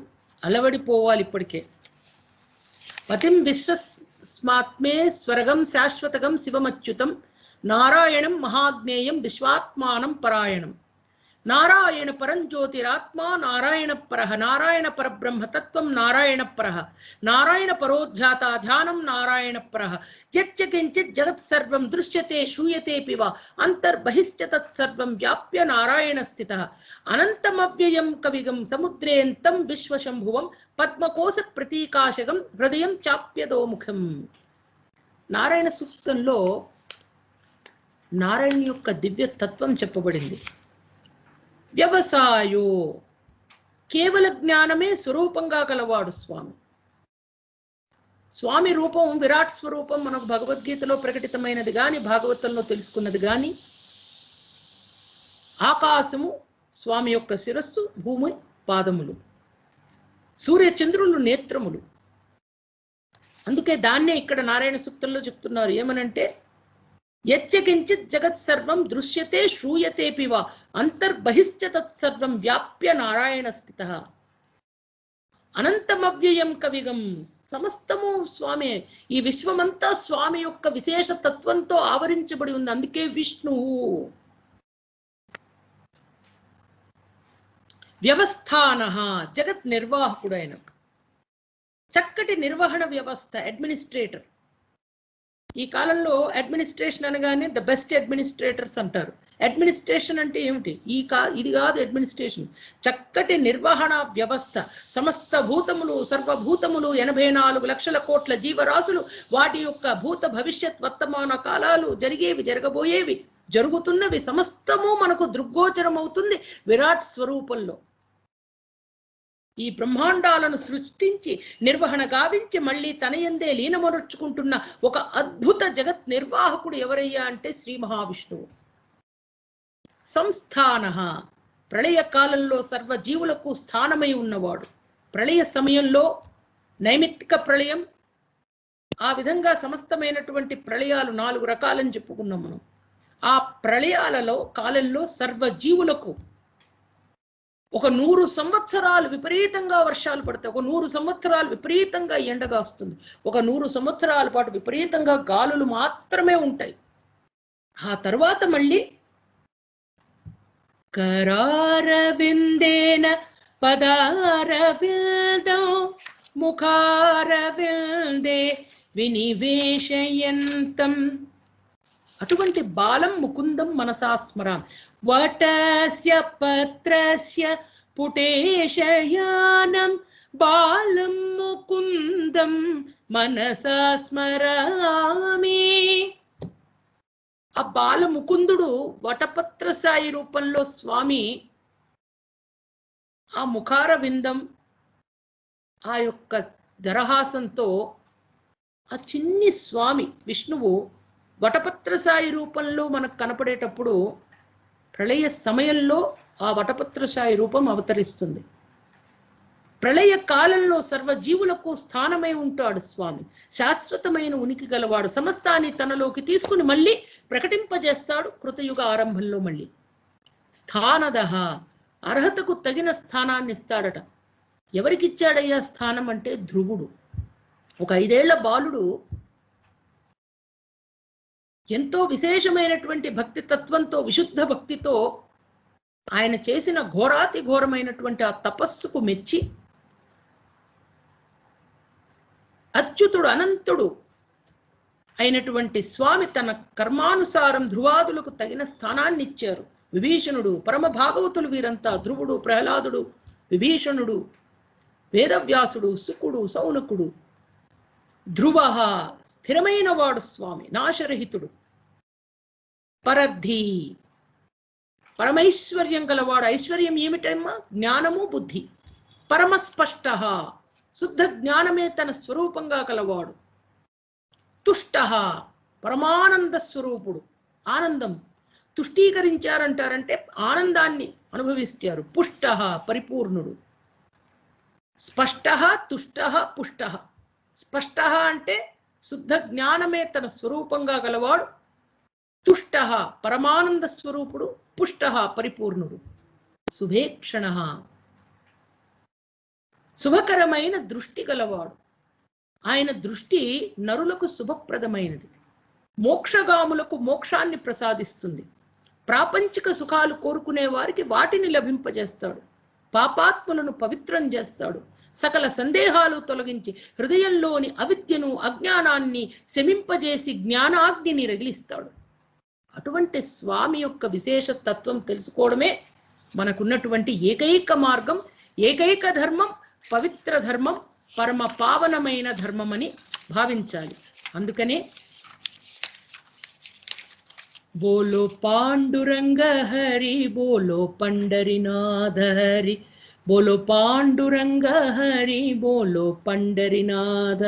అలవడిపోవాలి ఇప్పటికే. పతిం విశ్వస్మాత్మే స్వర్గం శాశ్వతగం శివమచ్యుతం నారాయణం మహాజ్ఞేయం విశ్వాత్మానం పరాయణం. నారాయణ పరంజ్యోతిరాత్మా నారాయణ పరః, నారాయణ పరబ్రహ్మ తత్వం నారాయణ పరః, నారాయణ పరోధ్యాత ధ్యానం నారాయణ పరః. యచ్చ కించిత్ జగత్ సర్వం దృశ్యతే శ్రూయతేపి వా అంతర్బహిశ్చ తత్సర్వం వ్యాప్య నారాయణ స్థితః. అనంతమవ్యయం కవిగం సముద్రేంతం విశ్వశంభువం పద్మకోశ ప్రతీకాశకం హృదయం చాప్యదోముఖం. నారాయణ సూక్తంలో నారాయణ యొక్క దివ్య తత్వం చెప్పబడింది. వ్యవసాయో, కేవల జ్ఞానమే స్వరూపంగా కలవాడు స్వామి. స్వామి రూపం విరాట్ స్వరూపం మనకు భగవద్గీతలో ప్రకటితమైనది గాని, భాగవతంలో తెలుసుకున్నది గాని. ఆకాశము స్వామి యొక్క శిరస్సు, భూమి పాదములు, సూర్య చంద్రులు నేత్రములు. అందుకే దాన్నే ఇక్కడ నారాయణ సూక్తంలో చెప్తున్నారు. ఏమనంటే యచ్చకించిత్ జగత్ సర్వం దృశ్యతే శ్రూయతేపి వా అంతర్బహిశ్చ తత్సర్వం వ్యాప్య నారాయణ స్థితః. అనంతమవ్యయం కవిగం, సమస్తము స్వామి. ఈ విశ్వమంతా స్వామి యొక్క విశేష తత్వంతో ఆవరించబడి ఉంది. అందుకే విష్ణువు. వ్యవస్థాన, జగత్ నిర్వాహకుడైన, చక్కటి నిర్వహణ వ్యవస్థ, అడ్మినిస్ట్రేటర్. ఈ కాలంలో అడ్మినిస్ట్రేషన్ అనగానే ద బెస్ట్ అడ్మినిస్ట్రేటర్స్ అంటారు. అడ్మినిస్ట్రేషన్ అంటే ఏమిటి? ఇది కాదు అడ్మినిస్ట్రేషన్. చక్కటి నిర్వహణ వ్యవస్థ. సమస్త భూతములు, సర్వభూతములు, 84 లక్షల కోట్ల జీవరాశులు, వాటి యొక్క భూత భవిష్యత్ వర్తమాన కాలాలు, జరిగేవి, జరగబోయేవి, జరుగుతున్నవి సమస్తము మనకు దృగ్గోచరం అవుతుంది విరాట్ స్వరూపంలో. ఈ బ్రహ్మాండాలను సృష్టించి నిర్వహణ గావించి మళ్ళీ తనయందే లీనమరుచుకుంటున్న ఒక అద్భుత జగత్ నిర్వాహకుడు ఎవరయ్యా అంటే శ్రీ మహావిష్ణువు. సంస్థాన, ప్రళయ కాలంలో సర్వజీవులకు స్థానమై ఉన్నవాడు. ప్రళయ సమయంలో నైమిత్తిక ప్రళయం, ఆ విధంగా సమస్తమైనటువంటి ప్రళయాలు 4 రకాలని చెప్పుకున్నాం మనం. ఆ ప్రళయాలలో కాలంలో సర్వజీవులకు ఒక 100 సంవత్సరాలు విపరీతంగా వర్షాలు పడతాయి, ఒక 100 సంవత్సరాలు విపరీతంగా ఎండగా వస్తుంది, ఒక 100 సంవత్సరాల పాటు విపరీతంగా గాలులు మాత్రమే ఉంటాయి. ఆ తర్వాత మళ్ళీ కరారవిందేన పదారవిందో ముఖారవిందే వినివేశయంతం. అటువంటి బాలం ముకుందం మనసాస్మరాం. వటస్య పత్రస్య పుటేశయానం బాలం ముకుందం మనసాస్మరామి. ఆ బాలముకుందుడు వటపత్రసాయి రూపంలో స్వామి, ఆ ముఖార విందం, ఆ యొక్క దరహాసంతో ఆ చిన్ని స్వామి విష్ణువు వటపత్రసాయి రూపంలో మనకు కనపడేటప్పుడు ప్రళయ సమయంలో ఆ వటపత్రసాయి రూపం అవతరిస్తుంది. ప్రళయ కాలంలో సర్వజీవులకు స్థానమై ఉంటాడు స్వామి. శాశ్వతమైన ఉనికి గలవాడు. సమస్తాన్ని తనలోకి తీసుకుని మళ్ళీ ప్రకటింపజేస్తాడు కృతయుగ ఆరంభంలో. మళ్ళీ స్థానదహ, అర్హతకు తగిన స్థానాన్ని ఇస్తాడట. ఎవరికిచ్చాడయ్యా స్థానం అంటే ధ్రువుడు. ఒక 5 ఏళ్ల బాలుడు ఎంతో విశేషమైనటువంటి భక్తి తత్వంతో, విశుద్ధ భక్తితో ఆయన చేసిన ఘోరాతి ఘోరమైనటువంటి ఆ తపస్సుకు మెచ్చి అచ్యుతుడు, అనంతుడు అయినటువంటి స్వామి తన కర్మానుసారం ధ్రువాదులకు తగిన స్థానాన్ని ఇచ్చారు. విభీషణుడు, పరమ భాగవతులు వీరంతా, ధ్రువుడు, ప్రహ్లాదుడు, విభీషణుడు, వేదవ్యాసుడు, శుకుడు, సౌనకుడు. ధ్రువ స్థిరమైన వాడు స్వామి, నాశరహితుడు. పరద్ధి, పరమైశ్వర్యం గలవాడు. ఐశ్వర్యం ఏమిటమ్మా? జ్ఞానము, బుద్ధి. పరమస్పష్ట, శుద్ధ జ్ఞానమే తన స్వరూపంగా కలవాడు. తుష్ట, పరమానంద స్వరూపుడు. ఆనందం తుష్టీకరించారంటారంటే ఆనందాన్ని అనుభవిస్తారు. పుష్ట, పరిపూర్ణుడు. స్పష్ట, తుష్ట, పుష్ట. స్పష్ట అంటే శుద్ధ జ్ఞానమే తన స్వరూపంగా గలవాడు. తుష్ట, పరమానంద స్వరూపుడు. పుష్ట, పరిపూర్ణుడు. శుభేక్షణ, శుభకరమైన దృష్టి గలవాడు. ఆయన దృష్టి నరులకు శుభప్రదమైనది. మోక్షగాములకు మోక్షాన్ని ప్రసాదిస్తుంది. ప్రాపంచిక సుఖాలు కోరుకునే వారికి వాటిని లభింపజేస్తాడు. పాపాత్ములను పవిత్రం చేస్తాడు. సకల సందేహాలు తొలగించి హృదయంలోని అవిద్యను, అజ్ఞానాన్ని శమింపజేసి జ్ఞానాగ్నిని రగిలిస్తాడు. అటువంటి స్వామి యొక్క విశేష తత్వం తెలుసుకోవడమే మనకున్నటువంటి ఏకైక మార్గం, ఏకైక ధర్మం, పవిత్ర ధర్మం, పరమ పావనమైన ధర్మం అని భావించాలి. అందుకనే బోలో పాండురంగ హరి, బోలో పండరినాథ హరి, బోలో పాండురంగ హరి, బోలో పండరినాథ.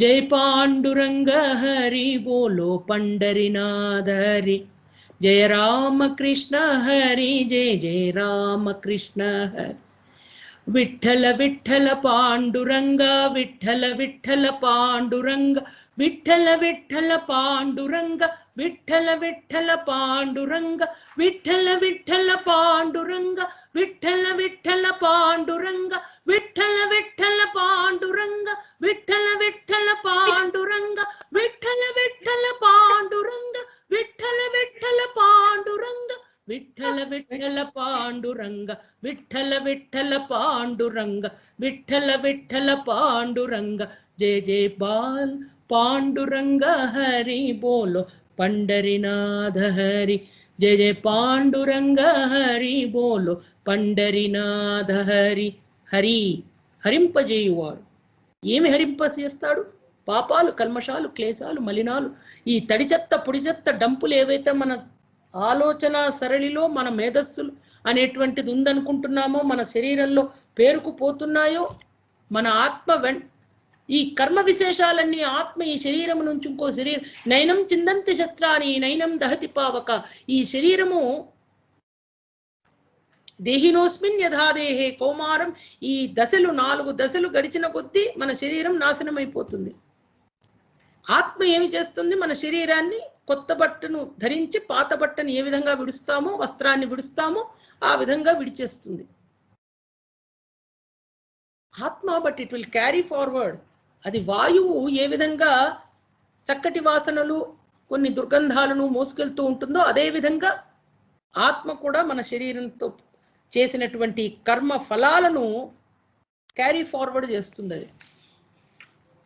జై పాండురంగ హరి, బోలో పండరినాథ హరి. జయ రామకృష్ణ హరి, జయ జయ రామకృష్ణ హరి. విఠల విఠల పాండురంగ, విఠల విఠల పాండురంగ, విఠల విఠల పాండురంగ, విఠల విఠల పాండురంగ, విఠల విఠల పాండురంగ, విఠల విఠల పాండురంగ, విఠల విఠల పాండురంగ, విఠల విఠల పాండురంగ, విఠల విఠల పాండురంగ, విఠల విఠల పాండురంగ, విఠల విఠల పాండురంగ, విఠల విఠల పాండురంగ, విఠల విఠల పాండురంగ. జయ జయ పాండురంగ హరి, బోలో పండరినాథ హరి. జయ జయ పాండురంగ హరి బోలో పండరినాథ హరి. హరి హరింపజేయువాడు. ఏమి హరింపజేస్తాడు? పాపాలు, కల్మషాలు, క్లేశాలు, మలినాలు, ఈ తడి చెత్త పొడి చెత్త డంపులు ఏవైతే మన ఆలోచన సరళిలో మన మేధస్సులు అనేటువంటిది ఉందనుకుంటున్నామో, మన శరీరంలో పేరుకుపోతున్నాయో, మన ఆత్మ ఈ కర్మ విశేషాలన్నీ ఆత్మ ఈ శరీరం నుంచి ఇంకో శరీరం, నైనం చిందంతి శస్త్రాన్ని నైనం దహతి పావక. ఈ శరీరము దేహినోస్మిన్ యథాదేహే కౌమారం. ఈ దశలు 4 దశలు గడిచిన కొద్దీ మన శరీరం నాశనం అయిపోతుంది. ఆత్మ ఏమి చేస్తుంది? మన శరీరాన్ని కొత్త బట్టను ధరించి పాత బట్టను ఏ విధంగా విడుస్తామో, వస్త్రాన్ని విడుస్తామో ఆ విధంగా విడిచేస్తుంది ఆత్మ. But it will carry forward. అది వాయువు ఏ విధంగా చక్కటి వాసనలు, కొన్ని దుర్గంధాలను మోసుకెళ్తూ ఉంటుందో, అదే విధంగా ఆత్మ కూడా మన శరీరంతో చేసినటువంటి కర్మ ఫలాలను క్యారీ ఫార్వర్డ్ చేస్తుంది. అది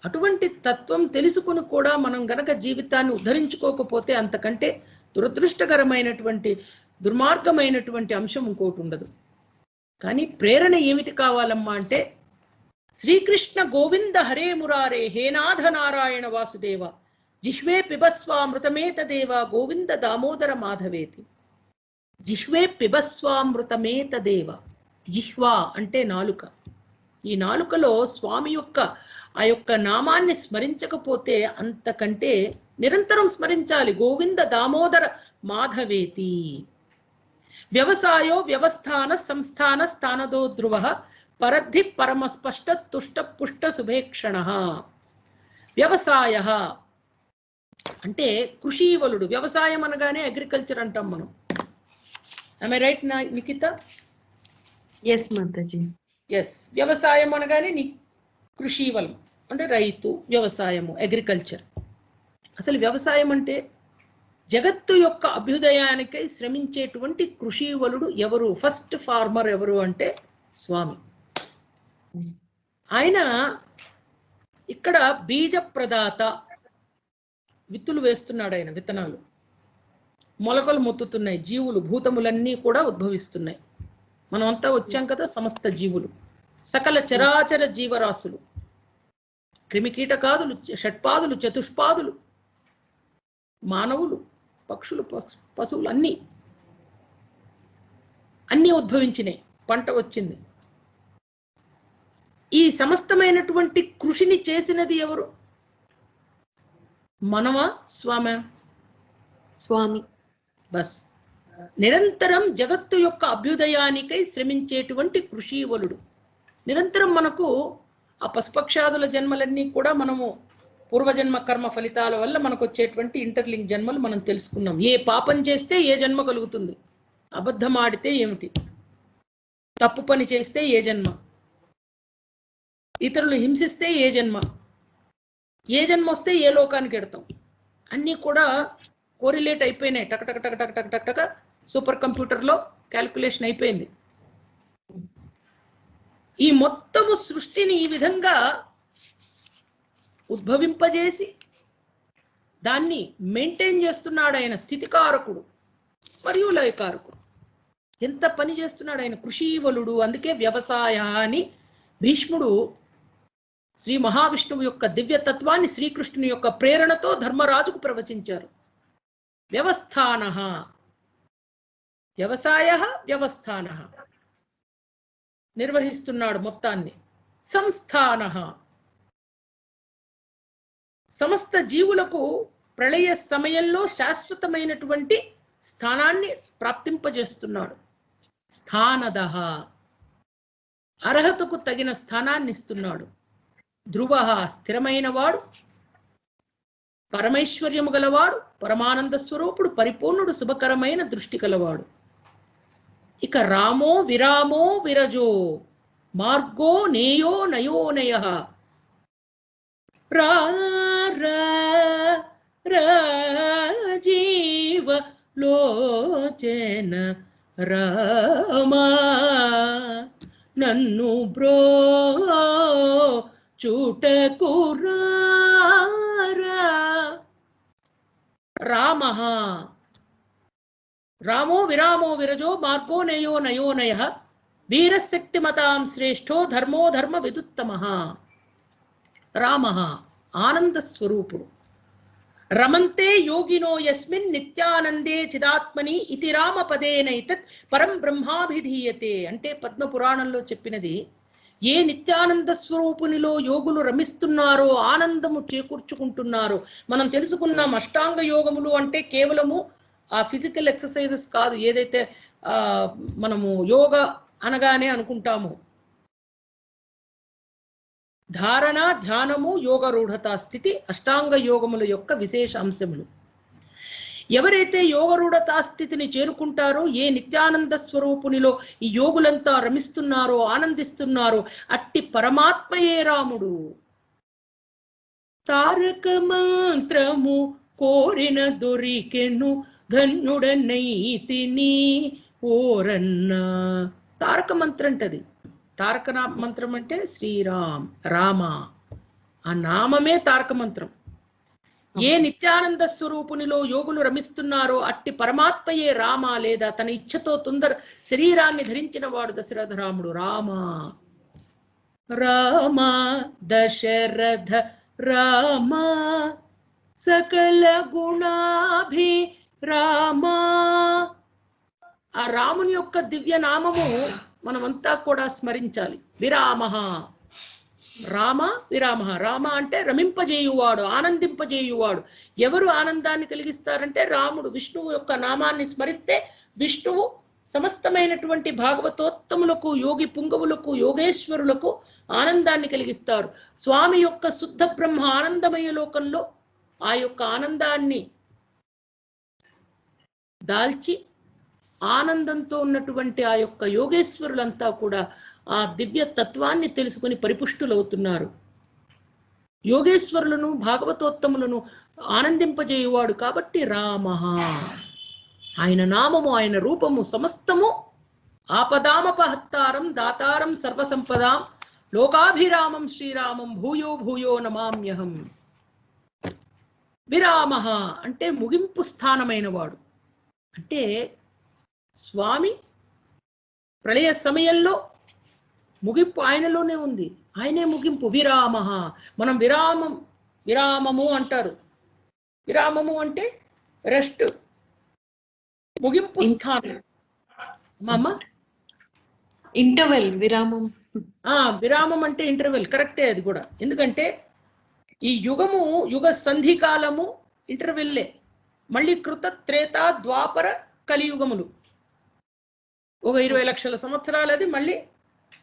అటువంటి తత్వం తెలుసుకుని కూడా మనం గనక జీవితాన్ని ఉద్ధరించుకోకపోతే అంతకంటే దురదృష్టకరమైనటువంటి, దుర్మార్గమైనటువంటి అంశం ఇంకోటి ఉండదు. కానీ ప్రేరణ ఏమిటి కావాలమ్మా అంటే, శ్రీకృష్ణ గోవింద హరే మురారే హే నాథ నారాయణ వాసుదేవ జిహ్వే పిబస్వామృతమేతదేవ గోవింద దామోదర మాధవేతి. జిహ్వే పిబస్వామృతమేతదేవ. జిహ్వా అంటే నాలుక. ఈ నాలుకలో స్వామి యొక్క ఆ యొక్క నామాన్ని స్మరించకపోతే అంతకంటే నిరంతరం స్మరించాలి. గోవింద దామోదర మాధవేతి. వ్యవసాయో వ్యవస్థాన సంస్థాన స్థానదో ధ్రువ పరద్ధి పరమస్పష్ట తుష్ట పుష్ట శుభేక్షణ. వ్యవసాయ అంటే కృషీవలుడు. వ్యవసాయం అనగానే అగ్రికల్చర్ అంటాం మనం. am I right Nikhita? Yes మాతాజీ. ఎస్. వ్యవసాయం అనగానే కృషీవలం అంటే రైతు, వ్యవసాయము, అగ్రికల్చర్. అసలు వ్యవసాయం అంటే జగత్తు యొక్క అభ్యుదయానికై శ్రమించేటువంటి కృషీవలుడు ఎవరు? ఫస్ట్ ఫార్మర్ ఎవరు అంటే స్వామి. ఆయన ఇక్కడ బీజ ప్రదాత. విత్తులు వేస్తున్నాడు ఆయన, విత్తనాలు, మొలకలు మొత్తుతున్నాయి, జీవులు, భూతములన్నీ కూడా ఉద్భవిస్తున్నాయి. మనం అంతా వచ్చాం కదా, సమస్త జీవులు, సకల చరాచర జీవరాశులు, క్రిమికీటకాదులు, షట్పాదులు, చతుష్పాదులు, మానవులు, పక్షులు, పశువులు అన్నీ ఉద్భవించినాయి. పంట వచ్చింది. ఈ సమస్తమైనటువంటి కృషిని చేసినది ఎవరు? మనమా, స్వామి? స్వామి. బస్. నిరంతరం జగత్తు యొక్క అభ్యుదయానికై శ్రమించేటువంటి కృషీవలుడు. నిరంతరం మనకు ఆ పశుపక్షాదుల జన్మలన్నీ కూడా మనము పూర్వజన్మ కర్మ ఫలితాల వల్ల మనకు వచ్చేటువంటి ఇంటర్లింక్ జన్మలు మనం తెలుసుకున్నాం. ఏ పాపం చేస్తే ఏ జన్మ కలుగుతుంది, అబద్ధం ఆడితే ఏమిటి, తప్పు పని చేస్తే ఏ జన్మ, ఇతరులు హింసిస్తే ఏ జన్మ, ఏ జన్మ వస్తే ఏ లోకానికి ఎడతాం, అన్నీ కూడా కోరిలేట్ అయిపోయినాయి. టక్ టక్ టక్ టక్ టక్ టక్ టక్ సూపర్ కంప్యూటర్లో క్యాల్కులేషన్ అయిపోయింది. ఈ మొత్తము సృష్టిని ఈ విధంగా ఉద్భవింపజేసి దాన్ని మెయింటైన్ చేస్తున్నాడు ఆయన. స్థితికారకుడు మరియు లయకారకుడు. ఎంత పని చేస్తున్నాడు ఆయన, కృషీవలుడు. అందుకే వ్యవసాయ అని భీష్ముడు శ్రీ మహావిష్ణువు యొక్క దివ్యతత్వాన్ని శ్రీకృష్ణుని యొక్క ప్రేరణతో ధర్మరాజుకు ప్రవచించారు. వ్యవస్థాన, వ్యవసాయ వ్యవస్థాన, నిర్వహిస్తున్నాడు మొత్తాన్ని. సంస్థాన, సమస్త జీవులకు ప్రళయ సమయంలో శాశ్వతమైనటువంటి స్థానాన్ని ప్రాప్తింపజేస్తున్నాడు. స్థానద, అర్హతకు తగిన స్థానాన్ని ఇస్తున్నాడు. ధ్రువ, స్థిరమైన వాడు, పరమైశ్వర్యము గలవాడు, పరమానంద స్వరూపుడు, పరిపూర్ణుడు, శుభకరమైన దృష్టి కలవాడు. ఇక రామో విరామో విరజో మార్గో నేయో నయోనయ. రాజీవ లోచన రామా నన్ను బ్రో చూటకు రామ. రామో విరామో విరజో మార్గో నయో నయో నయ వీరశక్తిమతాం శ్రేష్ఠో ధర్మో ధర్మ విదుత్తమః. రామ ఆనంద స్వరూపుడు. రమంతే యోగినో యస్మిన్ నిత్యానందే చిదాత్మని ఇతి రామ పదేనైతత్ పరం బ్రహ్మాభిధీయతే. అంటే పద్మ పురాణంలో చెప్పినది, ఏ నిత్యానంద స్వరూపునిలో యోగులు రమిస్తున్నారో, ఆనందము చేకూర్చుకుంటున్నారో. మనం తెలుసుకున్నాం అష్టాంగ యోగములు అంటే కేవలము ఆ ఫిజికల్ ఎక్సర్సైజెస్ కాదు, ఏదైతే మనము యోగ అనగానే అనుకుంటాము. ధారణ, ధ్యానము, యోగరూఢత స్థితి అష్టాంగ యోగముల యొక్క విశేష అంశములు. ఎవరైతే యోగరూఢతా స్థితిని చేరుకుంటారో, ఏ నిత్యానంద స్వరూపునిలో ఈ యోగులంతా రమిస్తున్నారో, ఆనందిస్తున్నారో, అట్టి పరమాత్మయే రాముడు. తారక మంత్రము కోరిన దొరికెను ధన్యుడనైతిని ఓరన్నా. తారక మంత్రం అంటది. తారక మంత్రం అంటే శ్రీరామ్, రామ. ఆ నామమే తారక మంత్రం. ఏ నిత్యానంద స్వరూపునిలో యోగులు రమిస్తున్నారో అట్టి పరమాత్మయే రామ, లేదా తన ఇచ్ఛతో తుందర శరీరాన్ని ధరించిన వాడు దశరథ రాముడు. రామ రామ దశరథ రామ సకల గుణాభి రామ. ఆ రాముని యొక్క దివ్య నామము మనమంతా కూడా స్మరించాలి. విరామ రామ విరామ. రామ అంటే రమింపజేయువాడు, ఆనందింపజేయువాడు. ఎవరు ఆనందాన్ని కలిగిస్తారంటే రాముడు. విష్ణువు యొక్క నామాన్ని స్మరిస్తే విష్ణువు సమస్తమైనటువంటి భాగవతోత్తములకు, యోగి పుంగవులకు, యోగేశ్వరులకు ఆనందాన్ని కలిగిస్తారు. స్వామి యొక్క శుద్ధ బ్రహ్మ ఆనందమయ లోకంలో ఆ యొక్క ఆనందాన్ని దాల్చి ఆనందంతో ఉన్నటువంటి ఆ యొక్క యోగేశ్వరులంతా కూడా ఆ దివ్య తత్వాన్ని తెలుసుకుని పరిపుష్టులవుతున్నారు. యోగేశ్వరులను, భాగవతోత్తములను ఆనందింపజేయువాడు కాబట్టి రామ. ఆయన నామము, ఆయన రూపము సమస్తము ఆపదామపహర్తారం దాతారం సర్వసంపదాం లోకాభిరామం శ్రీరామం భూయో భూయో నమామ్యహం. విరామ అంటే ముగింపు స్థానమైన వాడు. అంటే స్వామి ప్రళయ సమయంలో ముగింపు ఆయనలోనే ఉంది, ఆయనే ముగింపు. విరామ. మనం విరామము అంటారు. విరామము అంటే రెస్ట్, ముగింపు స్థానం. మామ ఇంటర్వెల్, విరామం. విరామం అంటే ఇంటర్వెల్, కరెక్టే అది కూడా. ఎందుకంటే ఈ యుగము, యుగ సంధికాలము ఇంటర్వెల్లే. మళ్ళీ కృత, త్రేత, ద్వాపర, కలియుగములు. ఒక 20 లక్షల సంవత్సరాలు, అది మళ్ళీ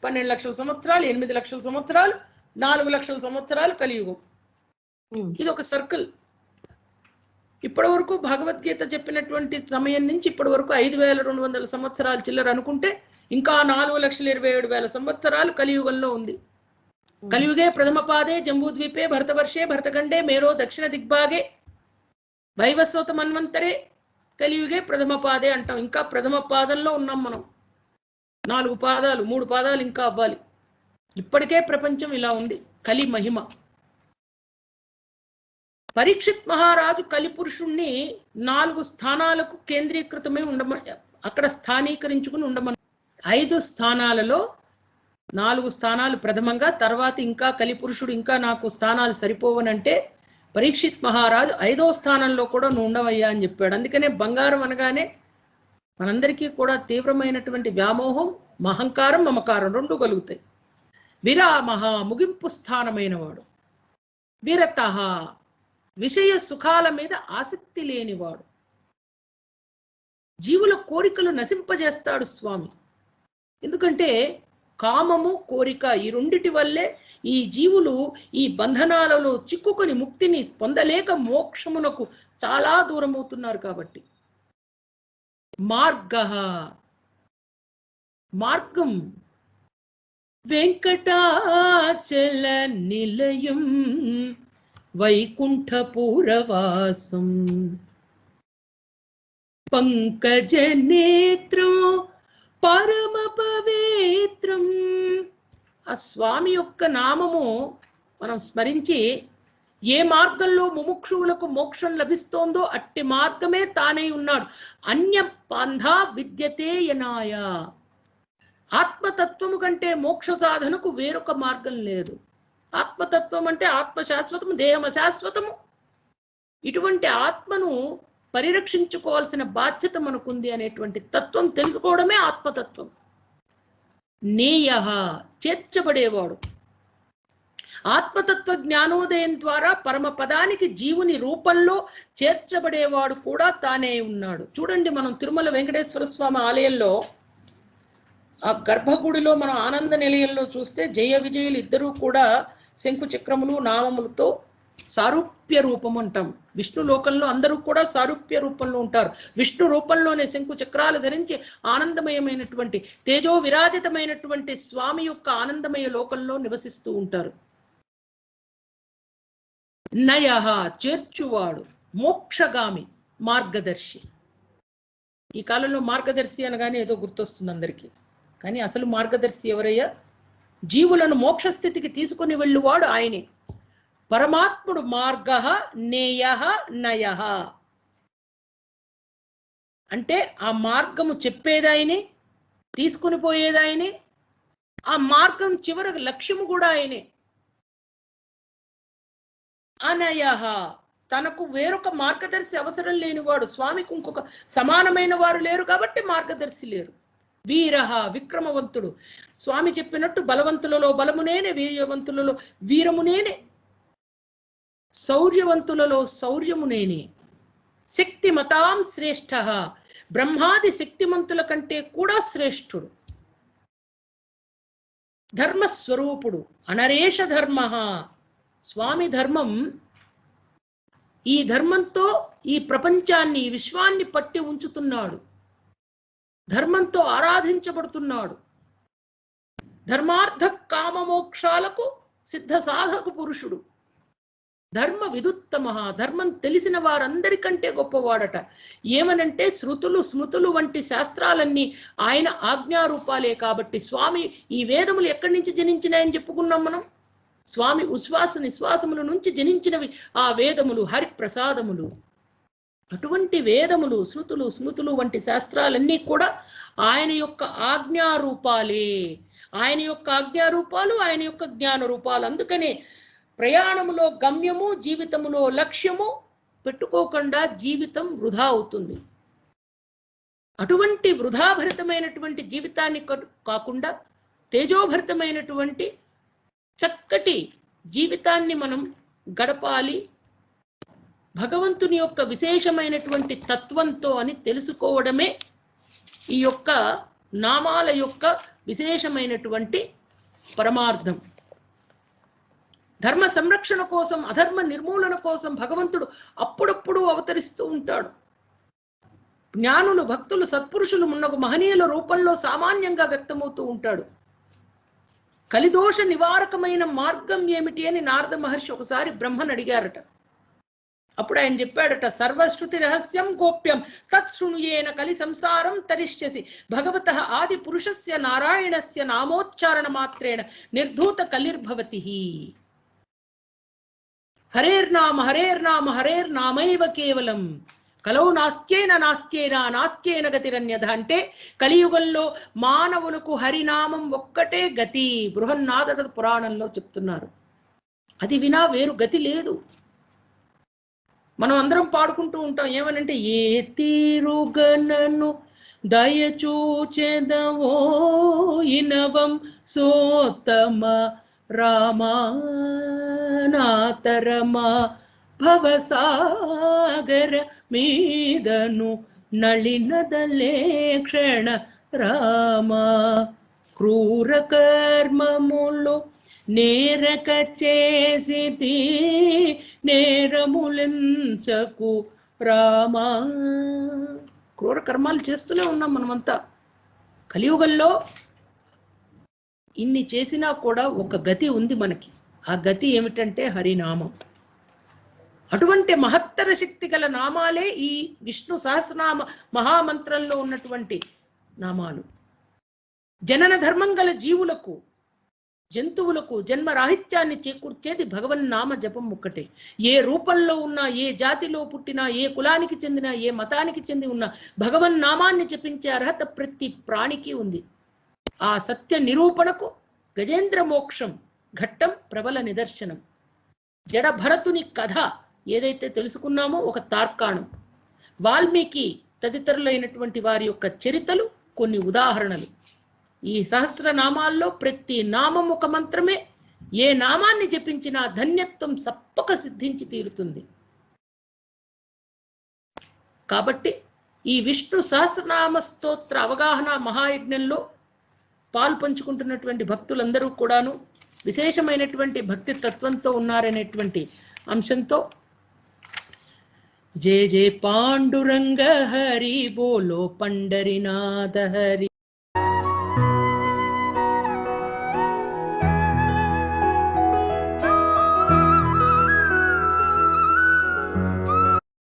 12 లక్షల సంవత్సరాలు, 8 లక్షల సంవత్సరాలు, 4 లక్షల సంవత్సరాలు కలియుగం. ఇది ఒక సర్కిల్. ఇప్పటి వరకు భగవద్గీత చెప్పినటువంటి సమయం నుంచి ఇప్పటి వరకు 5200 సంవత్సరాలు చిల్లర అనుకుంటే ఇంకా 4,27,000 సంవత్సరాలు కలియుగంలో ఉంది. కలియుగే ప్రథమ పాదే జంబూద్వీపే భరతవర్షే భరతఖండే మేరో దక్షిణ దిగ్భాగే వైవస్వత మన్వంతరే కలియుగే ప్రథమ పాదే అంటాం. ఇంకా ప్రథమ పాదంలో ఉన్నాం మనం. 4 పాదాలు, 3 పాదాలు ఇంకా అవ్వాలి. ఇప్పటికే ప్రపంచం ఇలా ఉంది. కలి మహిమ. పరీక్షిత్ మహారాజు కలిపురుషుణ్ణి 4 స్థానాలకు కేంద్రీకృతమై అక్కడ స్థానీకరించుకుని ఉండమని. 5 స్థానాలలో 4 స్థానాలు ప్రథమంగా, తర్వాత ఇంకా కలిపురుషుడు ఇంకా నాకు స్థానాలు సరిపోవనంటే పరీక్షిత్ మహారాజు 5వ స్థానంలో కూడా నువ్వు ఉండవయ్యా అని చెప్పాడు. అందుకనే బంగారం అనగానే మనందరికీ కూడా తీవ్రమైనటువంటి వ్యామోహం, మహంకారం, మమకారం 2 కలుగుతాయి. విరామ ముగింపు స్థానమైన వాడు. విరత విషయ సుఖాల మీద ఆసక్తి లేనివాడు. జీవుల కోరికలు నశింపజేస్తాడు స్వామి. ఎందుకంటే కామము, కోరిక ఈ రెండిటి వల్లే ఈ జీవులు ఈ బంధనాలలో చిక్కుకొని ముక్తిని పొందలేక మోక్షమునకు చాలా దూరం అవుతున్నారు. కాబట్టి మార్గం వెంకటాచల నిలయం వైకుంఠపురవాసం పంకజనేత్రం పరమ పవిత్రం. ఆ స్వామి యొక్క నామము మనం స్మరించి ఏ మార్గంలో ముముక్షువులకు మోక్షం లభిస్తోందో అట్టి మార్గమే తానై ఉన్నాడు. అన్య పంథా విద్యతే యనాయ. ఆత్మతత్వము కంటే మోక్ష సాధనకు వేరొక మార్గం లేదు. ఆత్మతత్వం అంటే ఆత్మ శాశ్వతము, దేహం అశాశ్వతము. ఇటువంటి ఆత్మను పరిరక్షించుకోవాల్సిన బాధ్యత మనకుంది అనేటువంటి తత్వం తెలుసుకోవడమే ఆత్మతత్వం. నేయ, చేర్చబడేవాడు. ఆత్మతత్వ జ్ఞానోదయం ద్వారా పరమ పదానికి జీవుని రూపంలో చేర్చబడేవాడు కూడా తానే ఉన్నాడు. చూడండి, మనం తిరుమల వెంకటేశ్వర స్వామి ఆలయంలో ఆ గర్భగుడిలో మనం ఆనంద నిలయంలో చూస్తే జయ విజయులు ఇద్దరూ కూడా శంకు చక్రములు నామములతో సారూప్య రూపం అంటాం. విష్ణు లోకంలో అందరూ కూడా సారూప్య రూపంలో ఉంటారు. విష్ణు రూపంలోనే శంకు చక్రాలు ధరించి ఆనందమయమైనటువంటి తేజో విరాజితమైనటువంటి స్వామి యొక్క ఆనందమయ లోకంలో నివసిస్తూ ఉంటారు. నయ, చేర్చువాడు, మోక్షగామి, మార్గదర్శి. ఈ కాలంలో మార్గదర్శి అనగానే ఏదో గుర్తొస్తుంది అందరికీ. కానీ అసలు మార్గదర్శి ఎవరయ్యా? జీవులను మోక్షస్థితికి తీసుకుని వెళ్ళువాడు ఆయనే. పరమాత్ముడు మార్గ, నేయ, నయ. అంటే ఆ మార్గము చెప్పేదాయనే, తీసుకుని పోయేదాయనే, ఆ మార్గం చివరకు లక్ష్యము కూడా ఆయనే. అనయ, తనకు వేరొక మార్గదర్శి అవసరం లేనివాడు. స్వామికి ఇంకొక సమానమైన వారు లేరు కాబట్టి మార్గదర్శి లేరు. వీర, విక్రమవంతుడు. స్వామి చెప్పినట్టు బలవంతులలో బలమునేనే, వీర్యవంతులలో వీరమునేనే, శౌర్యవంతులలో శౌర్యమునేనే. శక్తిమతాం శ్రేష్ఠ, బ్రహ్మాది శక్తిమంతుల కంటే కూడా శ్రేష్ఠుడు. ధర్మస్వరూపుడు, అనరేష ధర్మ. స్వామి ధర్మం, ఈ ధర్మంతో ఈ ప్రపంచాన్ని, ఈ విశ్వాన్ని పట్టి ఉంచుతున్నాడు. ధర్మంతో ఆరాధించబడుతున్నాడు. ధర్మార్థ కామ మోక్షాలకు సిద్ధ సాధకు పురుషుడు. ధర్మ విదుత్తమ, ధర్మం తెలిసిన వారందరికంటే గొప్పవాడట. ఏమనంటే శృతులు స్మృతులు వంటి శాస్త్రాలన్నీ ఆయన ఆజ్ఞారూపాలే కాబట్టి. స్వామి ఈ వేదములు ఎక్కడి నుంచి జనించినాయని చెప్పుకున్నాం మనం. స్వామి ఉశ్వాస నిశ్వాసముల నుంచి జనించినవి ఆ వేదములు, హరిప్రసాదములు. అటువంటి వేదములు, శృతులు స్మృతులు వంటి శాస్త్రాలన్నీ కూడా ఆయన యొక్క ఆజ్ఞారూపాలే. ఆయన యొక్క ఆజ్ఞారూపాలు, ఆయన యొక్క జ్ఞాన రూపాలు. అందుకనే ప్రయాణములో గమ్యము, జీవితములో లక్ష్యము పెట్టుకోకుండా జీవితం వృధా అవుతుంది. అటువంటి వృధాభరితమైనటువంటి జీవితాన్ని కాకుండా తేజోభరితమైనటువంటి చక్కటి జీవితాన్ని మనం గడపాలి. భగవంతుని యొక్క విశేషమైనటువంటి తత్వంతో అని తెలుసుకోవడమే ఈ యొక్క నామాల యొక్క విశేషమైనటువంటి పరమార్థం. ధర్మ సంరక్షణ కోసం, అధర్మ నిర్మూలన కోసం భగవంతుడు అప్పుడప్పుడు అవతరిస్తూ ఉంటాడు. జ్ఞానులు, భక్తులు, సత్పురుషులు మున్నగు మహనీయుల రూపంలో సామాన్యంగా వ్యక్తమవుతూ ఉంటాడు. కలిదోష నివారకమైన మార్గం ఏమిటి అని నారద మహర్షి ఒకసారి బ్రహ్మను అడిగారట. అప్పుడు ఆయన చెప్పాడట, సర్వశ్రుతి రహస్యం గోప్యం తత్శృణుయేన కలి సంసారం తరిష్యసి భగవతః ఆది పురుషస్య నారాయణస్య నామోచ్చారణ మాత్రేణ నిర్ధూత కలిర్భవతి. హరేర్నామ హరేర్నామ హరేర్నామైవ కేవలం కలౌ నాస్త్యేన నాస్త్యేన నాస్త్యేన గతిరన్యథ. అంటే కలియుగంలో మానవులకు హరినామం ఒక్కటే గతి. బృహన్నాద పురాణంలో చెప్తున్నారు. అది వినా వేరు గతి లేదు. మనం అందరం పాడుకుంటూ ఉంటాం ఏమనంటే, ఏ తీరుగనను దయచూచెదవో ఇనవం సోత్తమ రామా నాతరమా భవసాగర మీదను నళినదలే క్షణ రామా. క్రూర కర్మములు నేరక చేసితి నేరములెంచకు రామా. క్రూర కర్మాలు చేస్తూనే ఉన్నాం మనమంతా. కలియుగంలో ఇన్ని చేసినా కూడా ఒక గతి ఉంది మనకి. ఆ గతి ఏమిటంటే హరినామం. అటువంటి మహత్తర శక్తి గల నామాలే ఈ విష్ణు సహస్రనామ మహామంత్రంలో ఉన్నటువంటి నామాలు. జనన ధర్మం గల జీవులకు జంతువులకు జన్మరాహిత్యాన్ని చేకూర్చేది భగవన్నామ జపం ఒక్కటే. ఏ రూపంలో ఉన్నా, ఏ జాతిలో పుట్టినా, ఏ కులానికి చెందినా, ఏ మతానికి చెంది ఉన్నా భగవన్నామాన్ని జపించే అర్హత ప్రతి ప్రాణికి ఉంది. ఆ సత్య నిరూపణకు గజేంద్ర మోక్షం ఘట్టం ప్రబల నిదర్శనం. జడ భరతుని కథ ఏదైతే తెలుసుకున్నామో ఒక తార్కాణం. వాల్మీకి తదితరులైనటువంటి వారి యొక్క చరితలు కొన్ని ఉదాహరణలు. ఈ సహస్రనామాల్లో ప్రతి నామం ఒక మంత్రమే. ఏ నామాన్ని జపించినా ధన్యత్వం తప్పక సిద్ధించి తీరుతుంది. కాబట్టి ఈ విష్ణు సహస్రనామ స్తోత్ర అవగాహన మహాయజ్ఞంలో పాల్పంచుకుంటున్నటువంటి భక్తులందరూ కూడాను విశేషమైనటువంటి భక్తి తత్వంతో ఉన్నారనేటువంటి అంశంతో జయ జయ పాండురంగ హరి బోలో పండరినాథ హరి.